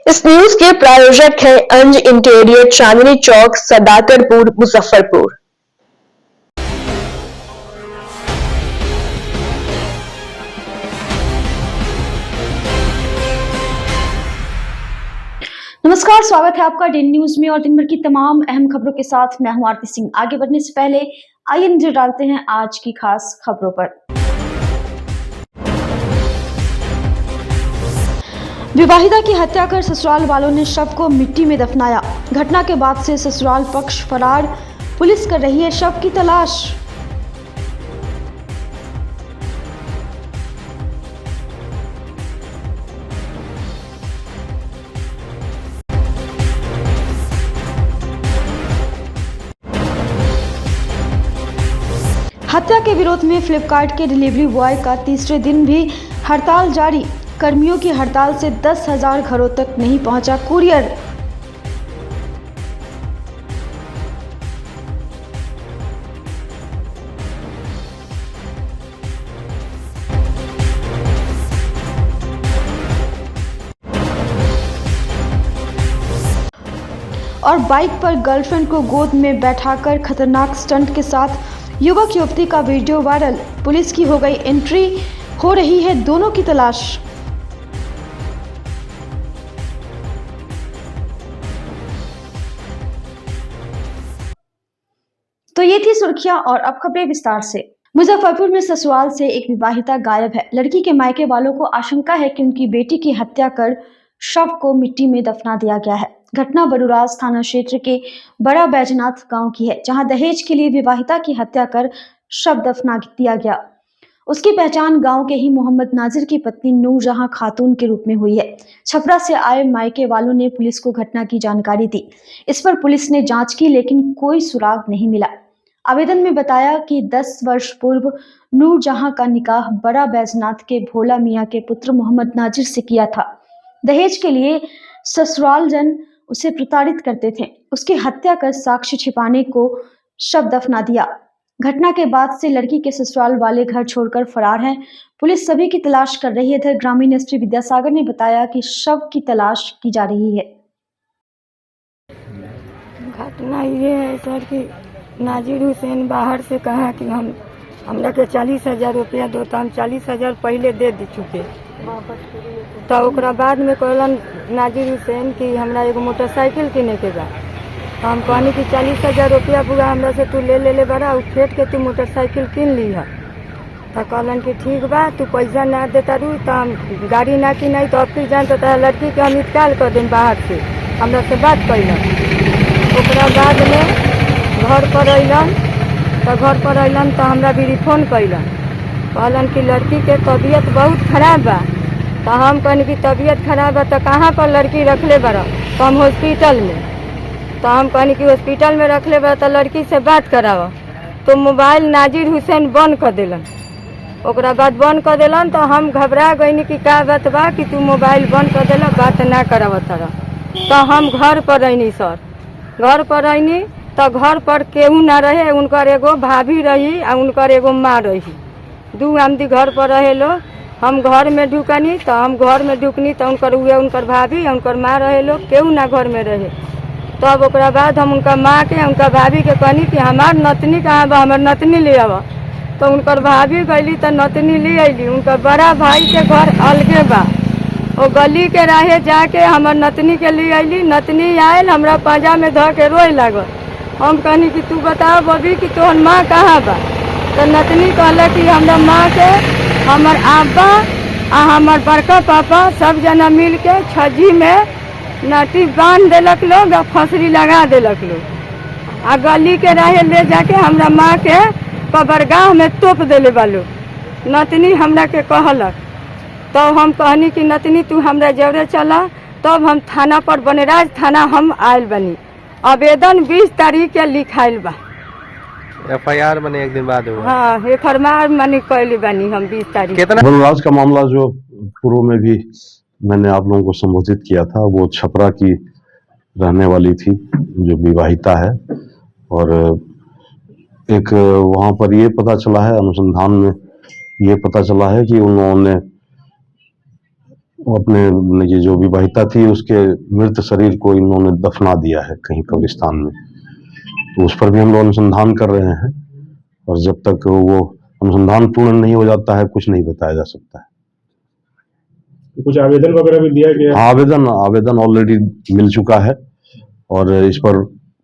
इस न्यूज के प्रायोजक हैं अंज इंटीरियर, चांदनी चौक, सदाकतपुर, मुजफ्फरपुर। नमस्कार, स्वागत है आपका डेली न्यूज में और दिन भर की तमाम अहम खबरों के साथ मैं हूं आरती सिंह। आगे बढ़ने से पहले आइए नजर डालते हैं आज की खास खबरों पर। विवाहिता की हत्या कर ससुराल वालों ने शव को मिट्टी में दफनाया। घटना के बाद से ससुराल पक्ष फरार, पुलिस कर रही है शव की तलाश। हत्या के विरोध में फ्लिपकार्ट के डिलीवरी बॉय का तीसरे दिन भी हड़ताल जारी। कर्मियों की हड़ताल से 10,000 घरों तक नहीं पहुंचा कुरियर। और बाइक पर गर्लफ्रेंड को गोद में बैठाकर खतरनाक स्टंट के साथ युवक युवती का वीडियो वायरल। पुलिस की हो गई एंट्री, हो रही है दोनों की तलाश। तो ये थी सुर्खियां और अब खबरें विस्तार से। मुजफ्फरपुर में ससुराल से एक विवाहिता गायब है। लड़की के मायके वालों को आशंका है कि उनकी बेटी की हत्या कर शव को मिट्टी में दफना दिया गया है। घटना बरूराज थाना क्षेत्र के बड़ा बैजनाथ गांव की है, जहां दहेज के लिए विवाहिता की हत्या कर शव दफना दिया गया। उसकी पहचान गांव के ही मोहम्मद नाजिर की पत्नी नूरजहां खातून के रूप में हुई है। छपरा से आए मायके वालों ने पुलिस को घटना की जानकारी दी। इस पर पुलिस ने जांच की, लेकिन कोई सुराग नहीं मिला। आवेदन में बताया कि 10 वर्ष पूर्व नूरजहां का निकाह बड़ा बैजनाथ के भोला मियां के पुत्र मोहम्मद नाजिर से किया था। दहेज के लिए ससुराल जन उसे प्रताड़ित करते थे। उसकी हत्या कर साक्ष्य छिपाने को शव दफना दिया। घटना के बाद से लड़की के ससुराल वाले घर छोड़कर फरार हैं। पुलिस सभी की तलाश कर रही है। इधर ग्रामीण एसपी विद्यासागर ने बताया कि शव की तलाश की जा रही है। घटना ये है सर कि नाजिर हुसैन बाहर से कहा कि हमरा के 40,000 रुपया दो, तो हम 40,000 पहले दे चुके। तो ओकरा बाद में कहलन नाजिर हुसैन कि हमरा एगो मोटरसाइकिल किने के बा। तो हम कहनी कि 40,000 रुपया बुआ हमरा से तू ले बड़ा, उ फेट के तू मोटरसाइकिल किन ली है। तो कहलन कि ठीक बा, तू पैसा ना देता रू तो हम गाड़ी ना कि नहीं, तो अब फिर जान तो लड़की के हम इंतकाल कर दें बाहर से। हमरा से बात कैलन। ओकरा बाद में घर पर अलन, तो हमरा भी फोन कैलन, कहलन कि लड़की के तबीयत बहुत खराब बा। तो हम कहनी कि तबीयत खराब बा तो कहाँ पर लड़की रखले बड़ा? तो हम हॉस्पिटल में। तो हम कहनी कि हॉस्पिटल में रखले बड़ा तो लड़की से बात करावा। तो मोबाइल नाजिर हुसैन बंद कर दिलन। ओकरा बाद बंद कर दिलन तो हम घबरा गईनी कि का बात बा कि तू मोबाइल बंद कर दिला, बात ना करावत रह। तो हम घर पर रहनी सर, घर पर रहनी तो घर पर केहू ना रहे। उनकर एगो भाभी रही और उनकर एगो माँ रही, 2 आदमी घर पर रहे लोग। हम घर में ढुकनी तो हम घर में ढुकनी तो उनकर भाभी उनकर माँ रहे लोग, केहू ना घर में रहे। तब तो ओकरा बाद हम उनका माँ के उनका भाभी के कहनी कि हमार नतनी कहाँ बा, हमार नतनी ले आवा। तो उनकर भाभी गईली तो नतनी ले अली। उनकर बड़ा भाई के घर अलगे बा, वो गली के राहे जाके हमार नतनी के ले अली। नतनी आयल, हमरा पाजा में धो के रोए लागल। हम कहनी कि तू बताओ बबी कि तोहर माँ कहाँ बा? तो नतनी कहला कि हमरा माँ के हमर आबा आ हमर बड़का पापा सब जना मिल के छज्जी में नाटी बांध देलक लोग आ फंसरी लगा देलक लोग आ गली के राहे ले जाके हमरा माँ के कब्रगाह में तोप देले बा लोग। नतनी हमरा के कहलक। तो हम कहनी कि नतनी तू हमरा जौरे चला। तब हम थाना पर बनराज थाना हम आयल बनी। आवेदन 20 तारीख के लिखाइल बा। FIR बने एक दिन बाद हुआ। हाँ, FIR मनी कैली बनी हम 20 तारीख। बनराज का मामला जो पूर्व में भी मैंने आप लोगों को संबोधित किया था, वो छपरा की रहने वाली थी जो विवाहिता है। और एक वहां पर ये पता चला है, अनुसंधान में ये पता चला है कि उन्होंने अपने ये जो विवाहिता थी उसके मृत शरीर को इन्होंने दफना दिया है कहीं कब्रिस्तान में। तो उस पर भी हम लोग अनुसंधान कर रहे हैं, और जब तक वो अनुसंधान पूर्ण नहीं हो जाता है कुछ नहीं बताया जा सकता है। तो कुछ आवेदन वगैरह भी दिया गया? आवेदन ऑलरेडी मिल चुका है और इस पर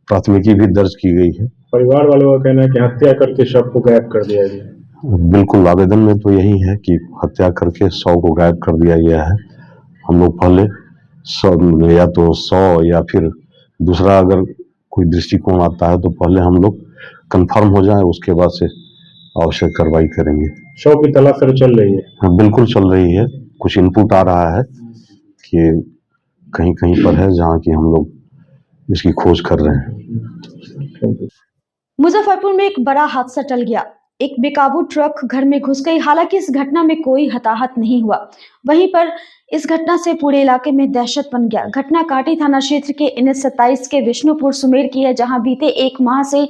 प्राथमिकी भी दर्ज की गई है। परिवार वालों का कहना है कि हत्या करके शव को गायब कर दिया गया। बिल्कुल, आवेदन में तो यही है कि हत्या करके 100 को गायब कर दिया गया है। हम लोग पहले 100 या तो 100 या फिर दूसरा अगर कोई दृष्टिकोण आता है तो पहले हम लोग कंफर्म हो जाए, उसके बाद से आवश्यक कार्रवाई करेंगे। शव की तलाश सर चल रही है? हाँ, बिल्कुल चल रही है। कुछ इनपुट आ रहा है कि कहीं कहीं पर है जहाँ की हम लोग इसकी खोज कर रहे हैं। मुजफ्फरपुर में एक बड़ा हादसा टल गया। एक बेकाबू ट्रक घर में घुस गई। हालांकि इस घटना में कोई हताहत नहीं हुआ। वहीं पर इस घटना से पूरे इलाके में दहशत बन गया। घटना काटी थाना क्षेत्र के NH 27 के विष्णुपुर सुमेर की है, जहां बीते एक माह से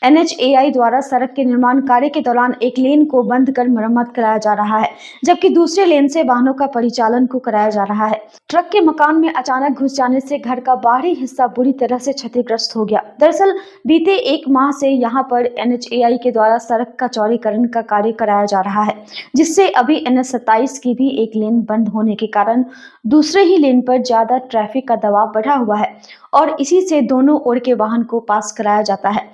NHAI द्वारा सड़क के निर्माण कार्य के दौरान एक लेन को बंद कर मरम्मत कराया जा रहा है, जबकि दूसरे लेन से वाहनों का परिचालन को कराया जा रहा है। ट्रक के मकान में अचानक घुस जाने से घर का बाहरी हिस्सा बुरी तरह से क्षतिग्रस्त हो गया। दरअसल बीते एक माह से यहाँ पर NHAI के द्वारा सड़क का चौड़ीकरण का कार्य कराया जा रहा है, जिससे अभी NH 27 की भी एक लेन बंद होने के कारण दूसरे ही लेन पर ज्यादा ट्रैफिक का दबाव बढ़ा हुआ है और इसी से दोनों ओर के वाहन को पास कराया जाता है।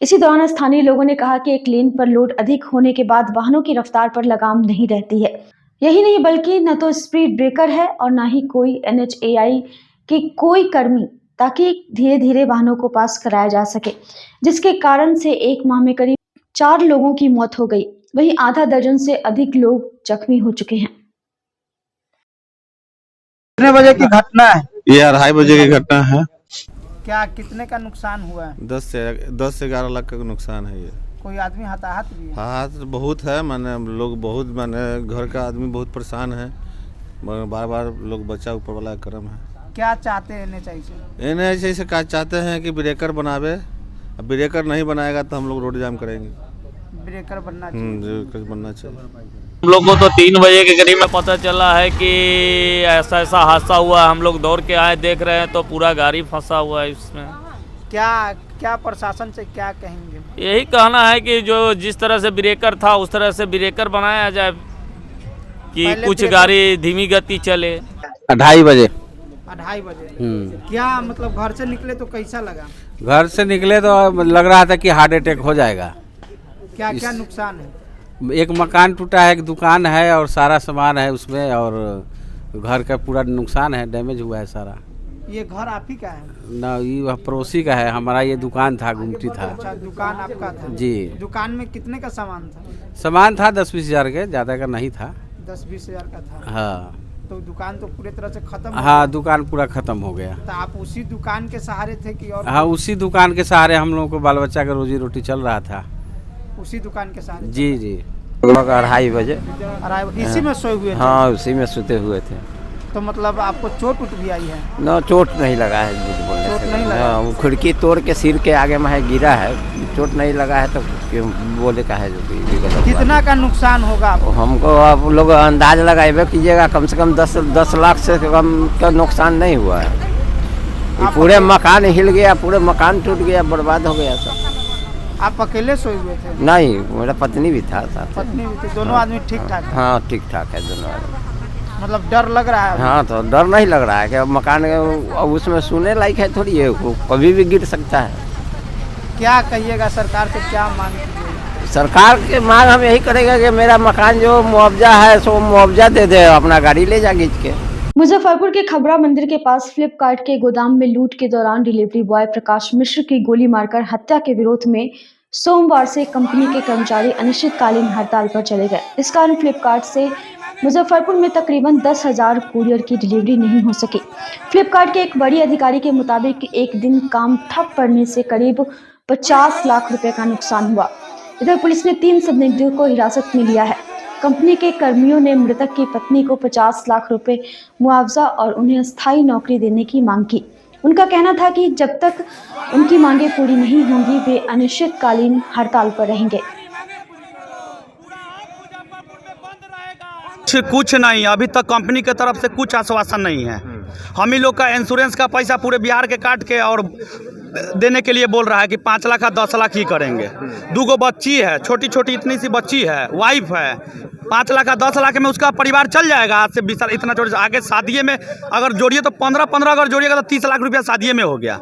इसी दौरान स्थानीय लोगों ने कहा कि एक लेन पर लोड अधिक होने के बाद वाहनों की रफ्तार पर लगाम नहीं रहती है। यही नहीं बल्कि न तो स्पीड ब्रेकर है और न ही कोई NHAI के कोई कर्मी, ताकि धीरे धीरे वाहनों को पास कराया जा सके, जिसके कारण से एक माह में करीब 4 लोगों की मौत हो गई। वहीं आधा दर्जन से अधिक लोग जख्मी हो चुके हैं। कितने बजे की घटना है? ये 2:30 बजे की घटना है। क्या कितने का नुकसान हुआ है? 10 से 11 लाख का नुकसान है ये। कोई आदमी हताहत भी है? हाँ, बहुत है। माने लोग बहुत, माने घर का आदमी बहुत परेशान है। बार बार लोग बचा ऊपर वाला करम है। क्या चाहते हैं NHAI से? NHAI से क्या चाहते हैं कि ब्रेकर बनावे। अब ब्रेकर नहीं बनाएगा तो हम लोग रोड जाम करेंगे। ब्रेकर बनना चाहिए। ब्रेकर बनना चाहिए। हम लोग को तो 3 बजे के करीब में पता चला है कि ऐसा हादसा हुआ। हम लोग दौड़ के आए, देख रहे हैं तो पूरा गाड़ी फंसा हुआ है इसमें। क्या प्रशासन से क्या कहेंगे? यही कहना है कि जो जिस तरह से ब्रेकर था उस तरह से ब्रेकर बनाया जाए कि कुछ गाड़ी धीमी गति चले। 2:30 बजे। 2:30 बजे। क्या मतलब घर से निकले तो कैसा लगा? घर से निकले तो लग रहा था कि हार्ट अटैक हो जाएगा। क्या क्या नुकसान है? एक मकान टूटा है, एक दुकान है और सारा सामान है उसमें, और घर का पूरा नुकसान है, डैमेज हुआ है सारा। ये घर आप ही का है? ना, ये पड़ोसी का है। हमारा ये दुकान था, गुमटी था। अच्छा, दुकान आपका था? जी। दुकान में कितने का सामान था? सामान था 10-20 हज़ार के, ज़्यादा का नहीं था। 10-20 हज़ार का था? हाँ। तो दुकान तो पूरी तरह से खत्म? हाँ, दुकान पूरा खत्म हो गया। तो आप उसी दुकान के सहारे थे कि और? हाँ, उसी दुकान के सहारे हम लोगों को बाल बच्चा का रोजी रोटी चल रहा था। उसी दुकान के सहारे? जी जी। लगभग 2:30 बजे। इसी में सोए हुए थे? हाँ, उसी में सोते हुए थे। तो मतलब आपको चोट उठ भी आई है? ना, चोट नहीं लगा है। चोट नहीं लगा? हाँ, वो खिड़की तोड़ के सिर के आगे में गिरा है। चोट नहीं लगा है तो बोले का है जो भी। कितना का नुकसान होगा आपको? हमको आप लोग अंदाज लगाए कीजिएगा, कम से कम 10 लाख से कम का नुकसान नहीं हुआ है। पूरे मकान हिल गया, पूरे मकान टूट गया, बर्बाद हो गया सब। आप अकेले सोए हुए थे? नहीं, मेरा पत्नी भी था साथ। पत्नी भी थी? दोनों आदमी ठीक ठाक? हाँ, ठीक ठाक है दोनों आदमी। मतलब डर लग रहा है? हाँ, तो डर नहीं लग रहा है कि मकान उसमें सोने लायक है थोड़ी है, कभी भी गिर सकता है। क्या कहिएगा सरकार से, क्या मांग कीजिएगा? सरकार के मांग हम यही करेंगे कि मेरा मकान जो मुआवजा है सो मुआवजा दे दे, अपना गाड़ी ले जा खींच के। मुजफ्फरपुर के खबरा मंदिर के पास फ्लिपकार्ट के गोदाम में लूट के दौरान डिलीवरी बॉय प्रकाश मिश्र की गोली मारकर हत्या के विरोध में सोमवार से कंपनी के कर्मचारी अनिश्चितकालीन हड़ताल पर चले गए। इस कारण फ्लिपकार्ट से मुजफ्फरपुर में तकरीबन 10,000 कुरियर की डिलीवरी नहीं हो सकी। फ्लिपकार्ट के एक बड़ी अधिकारी के मुताबिक एक दिन काम ठप पड़ने से करीब 50 लाख रुपए का नुकसान हुआ। इधर पुलिस ने 3 संदिग्धों को हिरासत में लिया है। कंपनी के कर्मियों ने मृतक की पत्नी को 50 लाख रुपए मुआवजा और उन्हें स्थायी नौकरी देने की मांग की। उनका कहना था कि जब तक उनकी मांगें पूरी नहीं होंगी वे अनिश्चितकालीन हड़ताल पर रहेंगे। कुछ नहीं, अभी तक कंपनी के तरफ से कुछ आश्वासन नहीं है। हम ही लोग का इंश्योरेंस का पैसा पूरे बिहार के काट के और देने के लिए बोल रहा है कि 5 लाख का 10 लाख ही करेंगे। 2 बच्ची है, छोटी छोटी इतनी सी बच्ची है, वाइफ है। 5 लाख का 10 लाख में उसका परिवार चल जाएगा। आज से 20 साल इतना छोटे आगे शादिये में अगर जोड़िए तो 15 अगर जोड़िएगा तो 30 लाख रुपया शादिये में हो गया।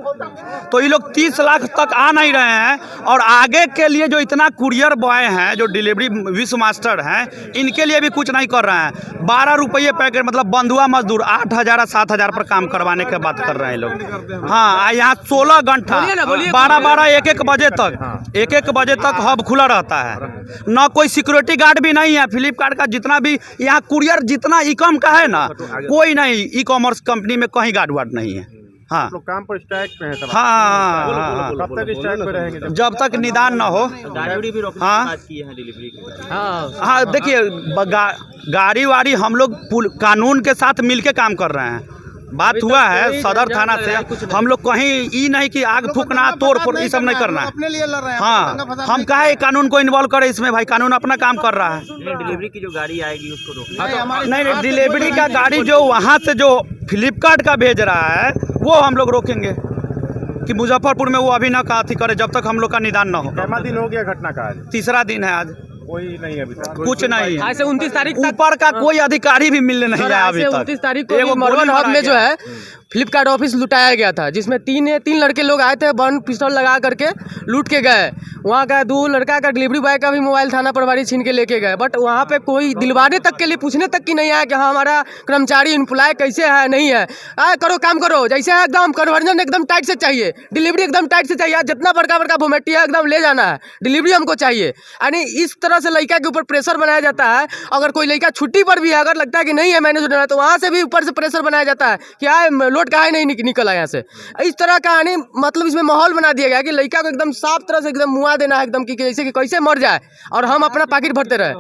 तो ये लोग 30 लाख तक आ नहीं रहे हैं। और आगे के लिए जो इतना कुरियर बॉय हैं, जो डिलीवरी विश्व मास्टर हैं, इनके लिए भी कुछ नहीं कर रहे हैं। 12 रुपये पैकेट, मतलब बंधुआ मजदूर 8,000 7,000 पर काम करवाने की बात कर रहे हैं लोग। हाँ, यहाँ 16 घंटा 12 1 बजे तक 1 बजे तक हब खुला रहता है। न कोई सिक्योरिटी गार्ड भी नहीं है। फ्लिपकार्ट का जितना भी यहाँ कुरियर जितना ई-कॉम का है ना, कोई नहीं, ई-कॉमर्स कंपनी में कहीं गार्ड वार्ड नहीं है। हाँ, लोग काम पर स्ट्राइक पे हैं सब। हाँ, कब तक स्ट्राइक पे रहेंगे? जब तक निदान न हो। हाँ हाँ, देखिए गाड़ी वाड़ी हम लोग कानून के साथ मिलके काम कर रहे हैं। बात हुआ है सदर थाना से, हम लोग कहीं ई नहीं कि आग फूकना, तोड़ फोड़, ये सब नहीं करना है। अपने लिए लड़ रहे हैं। हाँ, हम काहे कानून को इन्वॉल्व करें इसमें भाई, कानून अपना काम कर रहा है। डिलीवरी की जो गाड़ी आएगी उसको नहीं, डिलीवरी का गाड़ी जो वहाँ से जो फ्लिपकार्ट का भेज रहा है वो हम लोग रोकेंगे कि मुजफ्फरपुर में वो अभी ना अथी करे जब तक हम लोग का निदान ना हो। कितना दिन हो गया घटना का? आज 3रा दिन है। आज कोई नहीं, अभी तक कुछ नहीं है। आज से 29 तारीख ऊपर का कोई अधिकारी भी मिलने नहीं आया अभी तक। 29 तारीख को मरवन हब में जो है फ्लिपकार्ट ऑफिस लुटाया गया था, जिसमें तीन लड़के लोग आए थे, बम पिस्टल लगा करके लूट के गए। वहाँ का 2 लड़का का डिलीवरी बॉय का भी मोबाइल थाना प्रभारी छीन के लेके गए। बट वहाँ पे कोई दिलवाने तक के लिए पूछने तक की नहीं आया कि हाँ हमारा कर्मचारी एम्प्लॉय कैसे है, नहीं है। करो काम करो, जैसे है एकदम कन्वर्जन एकदम टाइट से चाहिए, डिलीवरी एकदम टाइट से चाहिए। जितना बड़का वोमेटी है एकदम ले जाना है, डिलीवरी हमको चाहिए। यानी इस तरह से लड़का के ऊपर प्रेशर बनाया जाता है। अगर कोई लड़का छुट्टी पर भी है, अगर लगता है कि नहीं है मैंने सुना, तो वहाँ से भी ऊपर से प्रेशर बनाया जाता है कि आए लोड का है नहीं निकल आया से। इस तरह का यानी मतलब इसमें माहौल बना दिया गया कि लड़का को एकदम साफ तरह से एकदम मुआ देना है एकदम कि जैसे कि कैसे मर जाए और हम अपना पाकिट भरते रहे।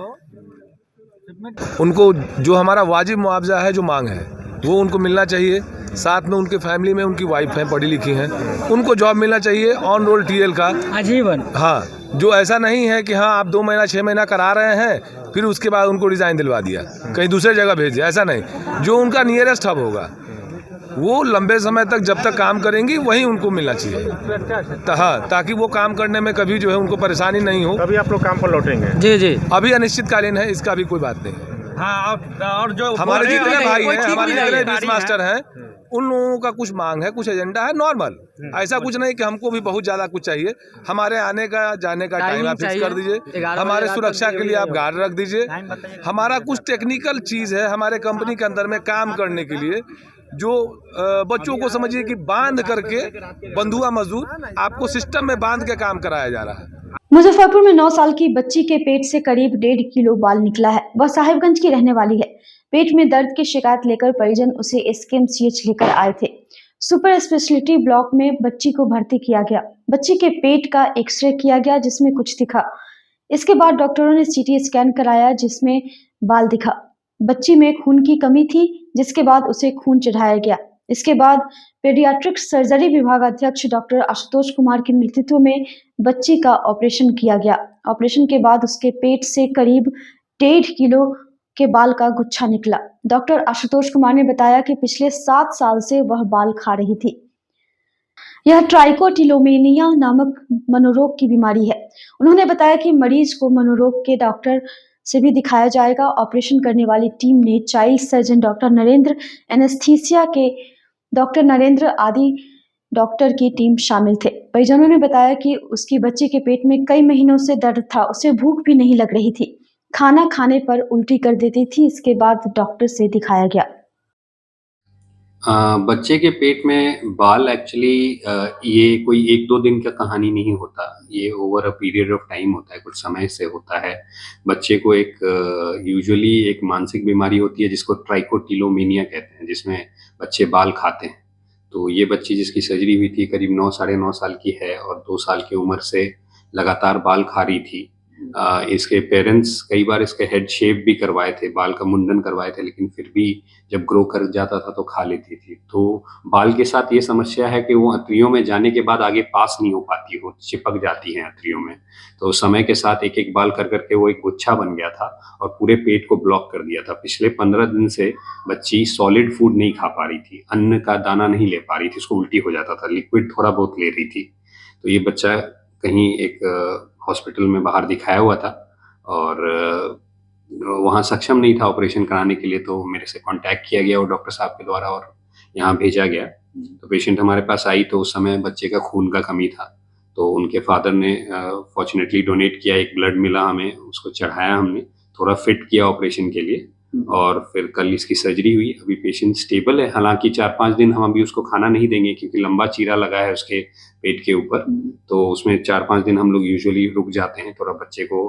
उनको जो हमारा वाजिब मुआवजा है, जो मांग है, वो उनको मिलना चाहिए। साथ में उनके फैमिली में उनकी वाइफ हैं, पढ़ी लिखी हैं, उनको जॉब मिलना चाहिए ऑन रोल टीएल का आजीवन। हाँ, जो ऐसा नहीं है कि हाँ आप 2 महीना 6 महीना करा रहे हैं फिर उसके बाद उनको रिजाइन दिलवा दिया, कहीं दूसरे जगह भेज दिया, ऐसा नहीं। जो उनका नियरेस्ट हब होगा वो लंबे समय तक जब तक काम करेंगी वहीं उनको मिलना चाहिए। हाँ, ताकि वो काम करने में कभी जो है उनको परेशानी नहीं हो। कभी आप लोग काम पर लौटेंगे? जी, अभी अनिश्चितकालीन है, इसका भी कोई बात नहीं। हाँ, और जो हमारे जितने भाई हैं, हमारे जितने विश्व मास्टर हैं, उन लोगों का कुछ मांग है, कुछ एजेंडा है नॉर्मल। ऐसा कुछ नहीं कि हमको भी बहुत ज़्यादा कुछ चाहिए। हमारे आने का जाने का टाइम आप फिक्स कर दीजिए, हमारे सुरक्षा के लिए आप गार्ड रख दीजिए। हमारा कुछ टेक्निकल चीज़ है हमारे कंपनी के अंदर में काम करने के लिए, जो बच्चों को समझिए कि बांध करके बंधुआ मजदूर आपको सिस्टम में बांध के काम कराया जा रहा है। मुजफ्फरपुर में 9 साल की बच्ची के पेट से करीब 1.5 किलो बाल निकला है। वह साहिबगंज की रहने वाली है। पेट में दर्द की शिकायत लेकर परिजन उसे एसकेएमसीएच लेकर आए थे। सुपर स्पेशलिटी ब्लॉक में बच्ची को भर्ती किया गया। बच्ची के पेट का एक्सरे किया गया जिसमें कुछ दिखा। इसके बाद डॉक्टरों ने सीटी स्कैन कराया जिसमें बाल दिखा। बच्ची में खून की कमी थी जिसके बाद उसे खून चढ़ाया गया। इसके बाद पेडियाट्रिक सर्जरी विभाग अध्यक्ष डॉक्टर आशुतोष कुमार के नेतृत्व में बच्ची का ऑपरेशन किया गया। ऑपरेशन के बाद उसके पेट से करीब 1.5 किलो के बाल का गुच्छा निकला। डॉक्टर आशुतोष कुमार ने बताया कि पिछले 7 साल से वह बाल खा रही थी। यह ट्राइकोटिलोमेनिया नामक मनोरोग की बीमारी है। उन्होंने बताया कि मरीज को मनोरोग के डॉक्टर से भी दिखाया जाएगा। ऑपरेशन करने वाली टीम ने child surgeon doctor Narendra, anaesthesia के डॉक्टर नरेंद्र आदि डॉक्टर की टीम शामिल थे। परिजनों ने बताया कि उसकी बच्ची के पेट में कई महीनों से दर्द था। उसे भूख भी नहीं लग रही थी, खाना खाने पर उल्टी कर देती थी। इसके बाद डॉक्टर से दिखाया गया। बच्चे के पेट में बाल एक्चुअली ये कोई 1-2 दिन का कहानी नहीं होता, ये over a period of time होता है, कुछ समय से होता है। बच्चे को एक यूजुअली एक मानसिक बीमारी होती है जिसको ट्राइकोटिलोमेनिया कहते हैं, जिसमें बच्चे बाल खाते हैं। तो ये बच्ची जिसकी सर्जरी हुई थी करीब 9 साढ़े 9 साल की है और 2 साल की उम्र से लगातार बाल खा रही थी। इसके पेरेंट्स कई बार इसके हेड शेप भी करवाए थे, बाल का मुंडन करवाए थे, लेकिन फिर भी जब ग्रो कर जाता था तो खा लेती थी। तो बाल के साथ ये समस्या है कि वो अंतड़ियों में जाने के बाद आगे पास नहीं हो पाती, वो चिपक जाती हैं अंतड़ियों में। तो समय के साथ एक एक बाल कर करके वो एक गुच्छा बन गया था और पूरे पेट को ब्लॉक कर दिया था। पिछले 15 दिन से बच्ची सॉलिड फूड नहीं खा पा रही थी, अन्न का दाना नहीं ले पा रही थी, उसको उल्टी हो जाता था, लिक्विड थोड़ा बहुत ले रही थी। तो ये बच्चा कहीं एक हॉस्पिटल में बाहर दिखाया हुआ था और वहाँ सक्षम नहीं था ऑपरेशन कराने के लिए, तो मेरे से कांटेक्ट किया गया और डॉक्टर साहब के द्वारा और यहाँ भेजा गया। तो पेशेंट हमारे पास आई तो उस समय बच्चे का खून का कमी था, तो उनके फादर ने फॉर्चुनेटली डोनेट किया, एक ब्लड मिला हमें, उसको चढ़ाया हमने, थोड़ा फिट किया ऑपरेशन के लिए और फिर कल इसकी सर्जरी हुई। अभी पेशेंट स्टेबल है, हालांकि 4-5 दिन हम अभी उसको खाना नहीं देंगे क्योंकि लंबा चीरा लगा है उसके पेट के ऊपर, तो उसमें 4-5 दिन हम लोग यूजुअली रुक जाते हैं, थोड़ा बच्चे को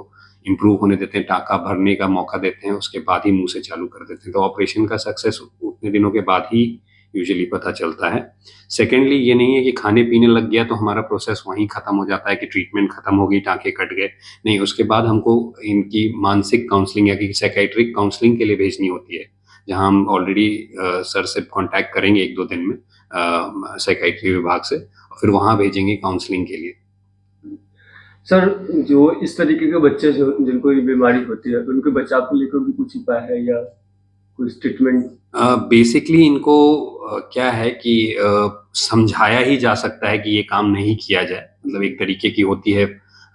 इम्प्रूव होने देते हैं, टाँका भरने का मौका देते हैं, उसके बाद ही मुंह से चालू कर देते हैं। तो ऑपरेशन का सक्सेस उतने दिनों के बाद ही यूजुअली पता चलता है। सेकेंडली ये नहीं है कि खाने पीने लग गया तो हमारा प्रोसेस वहीं खत्म हो जाता है कि ट्रीटमेंट खत्म हो गई, टाँके कट गए, नहीं, उसके बाद हमको इनकी मानसिक काउंसलिंग या कि साइकेट्रिक काउंसलिंग के लिए भेजनी होती है, जहां हम ऑलरेडी सर से कांटेक्ट करेंगे 1-2 दिन में साइकेट्री विभाग से, और फिर वहां भेजेंगे काउंसलिंग के लिए। सर, जो इस तरीके के बच्चे जो जिनको ये बीमारी होती है, उनके बचाव को लेकर भी कुछ उपाय है या कोई ट्रीटमेंट? बेसिकली इनको क्या है कि समझाया ही जा सकता है कि ये काम नहीं किया जाए, मतलब एक तरीके की होती है।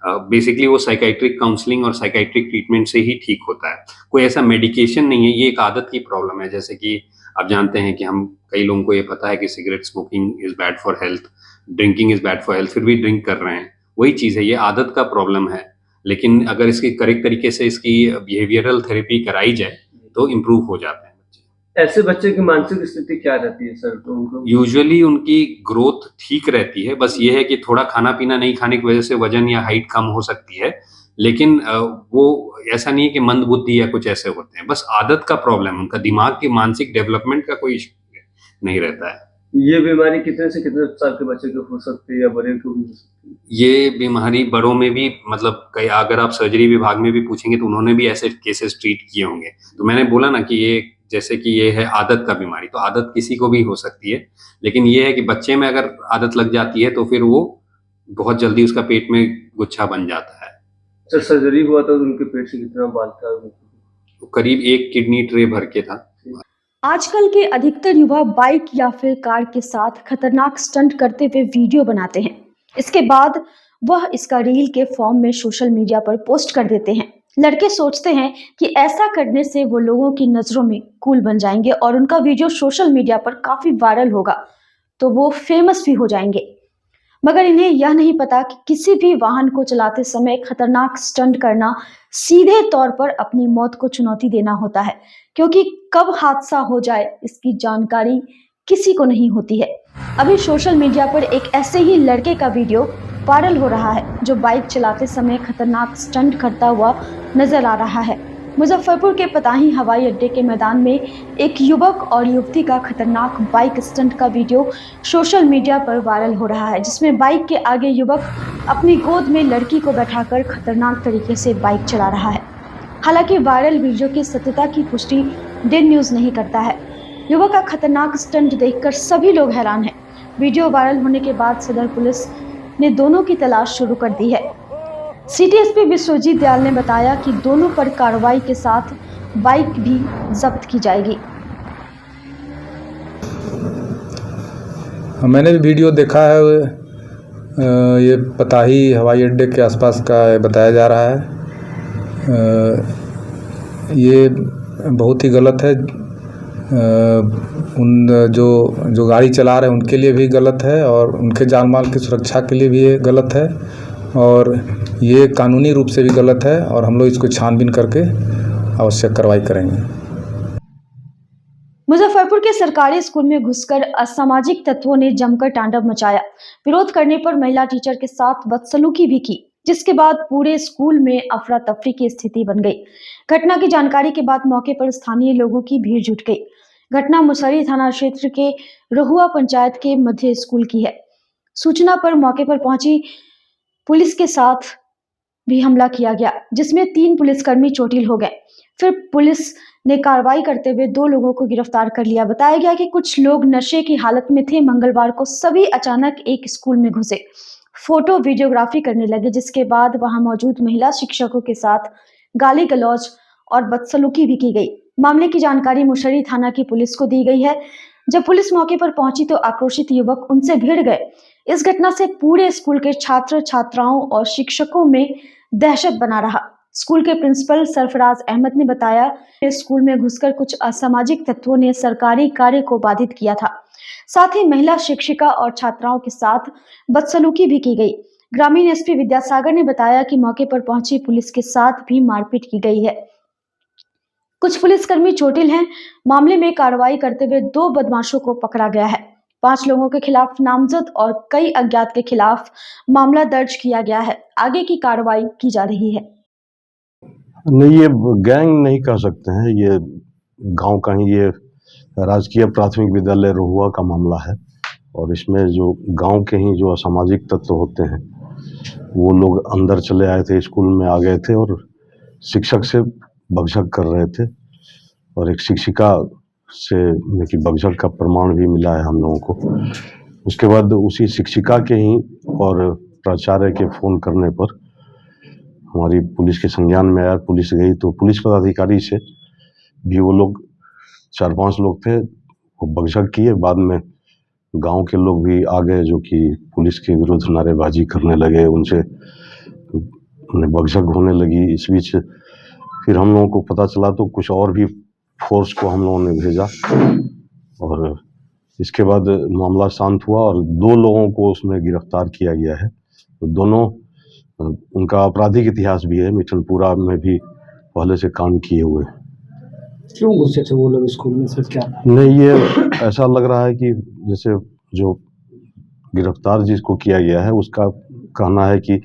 बेसिकली वो साइकेट्रिक काउंसलिंग और साइकेट्रिक ट्रीटमेंट से ही ठीक होता है, कोई ऐसा मेडिकेशन नहीं है। ये एक आदत की प्रॉब्लम है, जैसे कि आप जानते हैं कि हम कई लोगों को ये पता है कि cigarette smoking is bad for health, drinking is bad for health, फिर भी ड्रिंक कर रहे हैं, वही चीज़ है, ये आदत का प्रॉब्लम है। लेकिन अगर इसकी करेक्ट तरीके से इसकी बिहेवियरल थेरेपी कराई जाए तो इम्प्रूव हो जाते हैं। ऐसे बच्चे की मानसिक स्थिति क्या रहती है सर? तो उनको यूजुअली उनकी ग्रोथ ठीक रहती है, बस ये है कि थोड़ा खाना पीना नहीं खाने की वजह से वजन या हाइट कम हो सकती है, लेकिन वो ऐसा नहीं है कि मंद बुद्धि या कुछ ऐसे होते हैं, बस आदत का प्रॉब्लम है, उनका दिमाग की मानसिक डेवलपमेंट का कोई इशू नहीं रहता है। ये बीमारी कितने से कितने साल के बच्चे को हो सकती है या बड़े को भी हो सकती है? ये बीमारी बड़ों में भी, मतलब कई, अगर आप सर्जरी विभाग में भी पूछेंगे तो उन्होंने भी ऐसे केसेस ट्रीट किए होंगे। तो मैंने बोला ना कि ये जैसे कि ये है आदत का बीमारी, तो आदत किसी को भी हो सकती है, लेकिन ये है कि बच्चे में अगर आदत लग जाती है तो फिर वो बहुत जल्दी उसका पेट में गुच्छा बन जाता है। सर, सर्जरी हुआ था तो उनके पेट से कितना बाल था? करीब 1 किडनी ट्रे भर के था। आजकल के अधिकतर युवा बाइक या फिर कार के साथ खतरनाक स्टंट करते हुए वीडियो बनाते हैं। इसके बाद वह इसका रील के फॉर्म में सोशल मीडिया पर पोस्ट कर देते हैं। लड़के सोचते हैं कि ऐसा करने से वो लोगों की नज़रों में कूल बन जाएंगे और उनका वीडियो सोशल मीडिया पर काफ़ी वायरल होगा तो वो फेमस भी हो जाएंगे। मगर इन्हें यह नहीं पता कि किसी भी वाहन को चलाते समय खतरनाक स्टंट करना सीधे तौर पर अपनी मौत को चुनौती देना होता है, क्योंकि कब हादसा हो जाए इसकी जानकारी किसी को नहीं होती है। अभी सोशल मीडिया पर एक ऐसे ही लड़के का वीडियो वायरल हो रहा है जो बाइक चलाते समय खतरनाक स्टंट करता हुआ नजर आ रहा है। मुजफ्फरपुर के पताही हवाई अड्डे के मैदान में एक युवक और युवती का खतरनाक बाइक स्टंट का वीडियो सोशल मीडिया पर वायरल हो रहा है, जिसमें बाइक के आगे युवक अपनी गोद में लड़की को बैठाकर खतरनाक तरीके से बाइक चला रहा है। हालांकि वायरल वीडियो की सत्यता की पुष्टि डेन न्यूज़ नहीं करता है। युवक का खतरनाक स्टंट देखकर सभी लोग हैरान हैं। वीडियो वायरल होने के बाद सदर पुलिस ने दोनों की तलाश शुरू कर दी है। सिटी एसपी विश्वजीत दयाल ने बताया कि दोनों पर कार्रवाई के साथ बाइक भी जब्त की जाएगी। मैंने भी वीडियो देखा है, ये पताही हवाई अड्डे के आसपास का बताया जा रहा है। ये बहुत ही गलत है। उन जो गाड़ी चला रहे हैं उनके लिए भी गलत है और उनके जान माल की सुरक्षा के लिए भी ये गलत है और ये कानूनी रूप से भी गलत है और हम लोग इसको छानबीन करके आवश्यक कार्रवाई करेंगे। मुजफ्फरपुर के सरकारी स्कूल में घुसकर असामाजिक तत्वों ने जमकर तांडव मचाया। विरोध करने पर महिला टीचर के साथ बदसलूकी भी की, जिसके बाद पूरे स्कूल में अफरा तफरी की स्थिति बन गई। घटना की जानकारी के बाद मौके पर स्थानीय लोगों की भीड़ जुट गई। घटना मुसहरी थाना क्षेत्र के रहुआ पंचायत के मध्य स्कूल की है। सूचना पर मौके पर पहुंची पुलिस के साथ भी हमला किया गया, जिसमें 3 पुलिसकर्मी चोटिल हो गए। फिर पुलिस ने कार्रवाई करते हुए 2 लोगों को गिरफ्तार कर लिया। बताया गया कि कुछ लोग नशे की हालत में थे। मंगलवार को सभी अचानक एक स्कूल में घुसे, फोटो वीडियोग्राफी करने लगे, जिसके बाद वहां मौजूद महिला शिक्षकों के साथ गाली गलौज और बदसलूकी भी की गई। मामले की जानकारी मुशर्री थाना की पुलिस को दी गई है। जब पुलिस मौके पर पहुंची तो आक्रोशित युवक उनसे भिड़ गए। इस घटना से पूरे स्कूल के छात्र छात्राओं और शिक्षकों में दहशत बना रहा। स्कूल के प्रिंसिपल सरफराज अहमद ने बताया कि स्कूल में घुसकर कुछ असामाजिक तत्वों ने सरकारी कार्य को बाधित किया था। साथ ही महिला शिक्षिका और छात्राओं के साथ बदसलूकी भी की गई। ग्रामीण एसपी विद्यासागर ने बताया कि मौके पर पहुंची पुलिस के साथ भी मारपीट की गई है। कुछ पुलिसकर्मी चोटिल हैं। मामले में कार्रवाई करते हुए 2 बदमाशों को पकड़ा गया है। 5 लोगों के खिलाफ नामजद और कई अज्ञात के खिलाफ मामला दर्ज किया गया है। आगे की कार्रवाई की जा रही है। नहीं, ये गैंग नहीं कह सकते हैं, ये गांव का ही ये राजकीय प्राथमिक विद्यालय रोहुआ का मामला है। और इसमें जो गांव के ही जो असामाजिक तत्व होते हैं वो लोग अंदर चले आए थे, स्कूल में आ गए थे और शिक्षक से बकझक कर रहे थे। और एक शिक्षिका से बकझक का प्रमाण भी मिला है हम लोगों को। उसके बाद उसी शिक्षिका के ही और प्राचार्य के फ़ोन करने पर हमारी पुलिस के संज्ञान में आया। पुलिस गई तो पुलिस पदाधिकारी से भी वो लोग 4-5 लोग थे, वो बकझक किए। बाद में गांव के लोग भी आ गए जो कि पुलिस के विरुद्ध नारेबाजी करने लगे, उनसे बकझक होने लगी। इस बीच फिर हम लोगों को पता चला तो कुछ और भी फोर्स को हम लोगों ने भेजा और इसके बाद मामला शांत हुआ और 2 लोगों को उसमें गिरफ्तार किया गया है। तो दोनों, उनका आपराधिक इतिहास भी है, मिठनपुरा में भी पहले से काम किए हुए। क्यों घुसे थे वो लोग स्कूल में, सर क्या? नहीं, ये ऐसा लग रहा है कि जैसे जो गिरफ्तार जिसको किया गया है उसका कहना है कि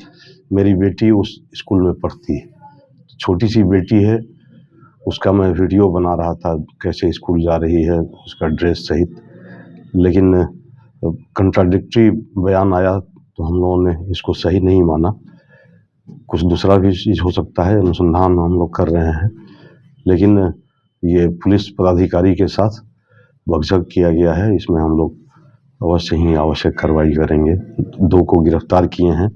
मेरी बेटी उस स्कूल में पढ़ती है, छोटी सी बेटी है, उसका मैं वीडियो बना रहा था कैसे स्कूल जा रही है, उसका ड्रेस सहित। लेकिन कंट्राडिक्टरी बयान आया तो हम लोगों ने इसको सही नहीं माना। कुछ दूसरा भी चीज़ हो सकता है, अनुसंधान हम लोग कर रहे हैं। लेकिन ये पुलिस पदाधिकारी के साथ बकझक किया गया है, इसमें हम लोग अवश्य ही आवश्यक कार्रवाई करेंगे। 2 को गिरफ्तार किए हैं,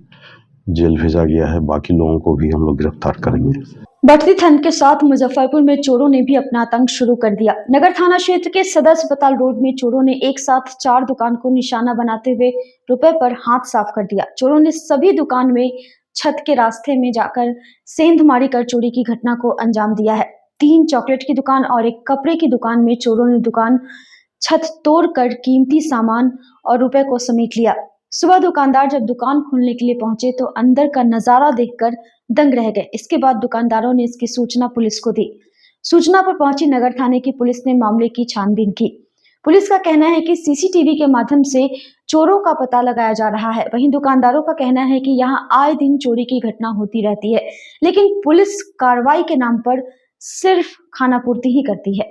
जेल भेजा गया है, बाकी लोगों को भी हम लोग गिरफ्तार करेंगे। बढ़ती ठंड के साथ मुजफ्फरपुर में चोरों ने भी अपना आतंक शुरू कर दिया। नगर थाना क्षेत्र के सदर अस्पताल रोड में चोरों ने एक साथ 4 दुकान को निशाना बनाते हुए रुपए पर हाथ साफ कर दिया। चोरों ने सभी दुकान में छत के रास्ते में जाकर सेंधमारी कर चोरी की घटना को अंजाम दिया है। 3 चॉकलेट की दुकान और एक कपड़े की दुकान में चोरों ने दुकान छत तोड़कर कीमती सामान और रुपए को समेट लिया। सुबह दुकानदार जब दुकान खोलने के लिए पहुंचे तो अंदर का नजारा देखकर दंग रह गए। इसके बाद दुकानदारों ने इसकी सूचना पुलिस को दी। सूचना पर पहुंची नगर थाने की पुलिस ने मामले की छानबीन की। पुलिस का कहना है कि सीसीटीवी के माध्यम से चोरों का पता लगाया जा रहा है। वहीं दुकानदारों का कहना है कि यहां आए दिन चोरी की घटना होती रहती है, लेकिन पुलिस कार्रवाई के नाम पर सिर्फ खानापूर्ति ही करती है।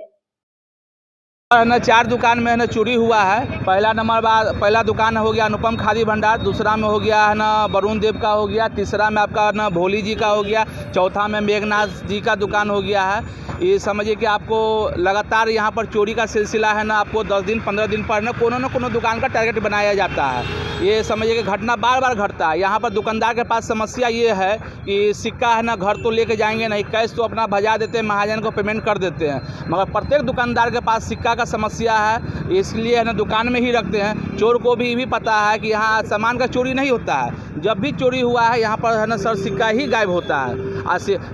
ना 4 दुकान में है ना चोरी हुआ है। पहला दुकान हो गया अनुपम खादी भंडार, दूसरा में हो गया है ना वरुण देव का हो गया, तीसरा में आपका ना भोली जी का हो गया, चौथा में मेघनाथ जी का दुकान हो गया है। ये समझिए कि आपको लगातार यहाँ पर चोरी का सिलसिला है ना, आपको 10 दिन 15 दिन पर ना कोनो दुकान का टारगेट बनाया जाता है। ये समझिए कि घटना बार बार घटता है। यहाँ पर दुकानदार के पास समस्या ये है कि सिक्का है ना घर तो लेके जाएंगे नहीं, कैश तो अपना भजा देते हैं, महाजन को पेमेंट कर देते हैं, मगर प्रत्येक दुकानदार के पास सिक्का का समस्या है, इसलिए है ना दुकान में ही रखते हैं। चोर को भी पता है कि यहाँ सामान का चोरी नहीं होता है। जब भी चोरी हुआ है यहाँ पर है ना सर सिक्का ही गायब होता है।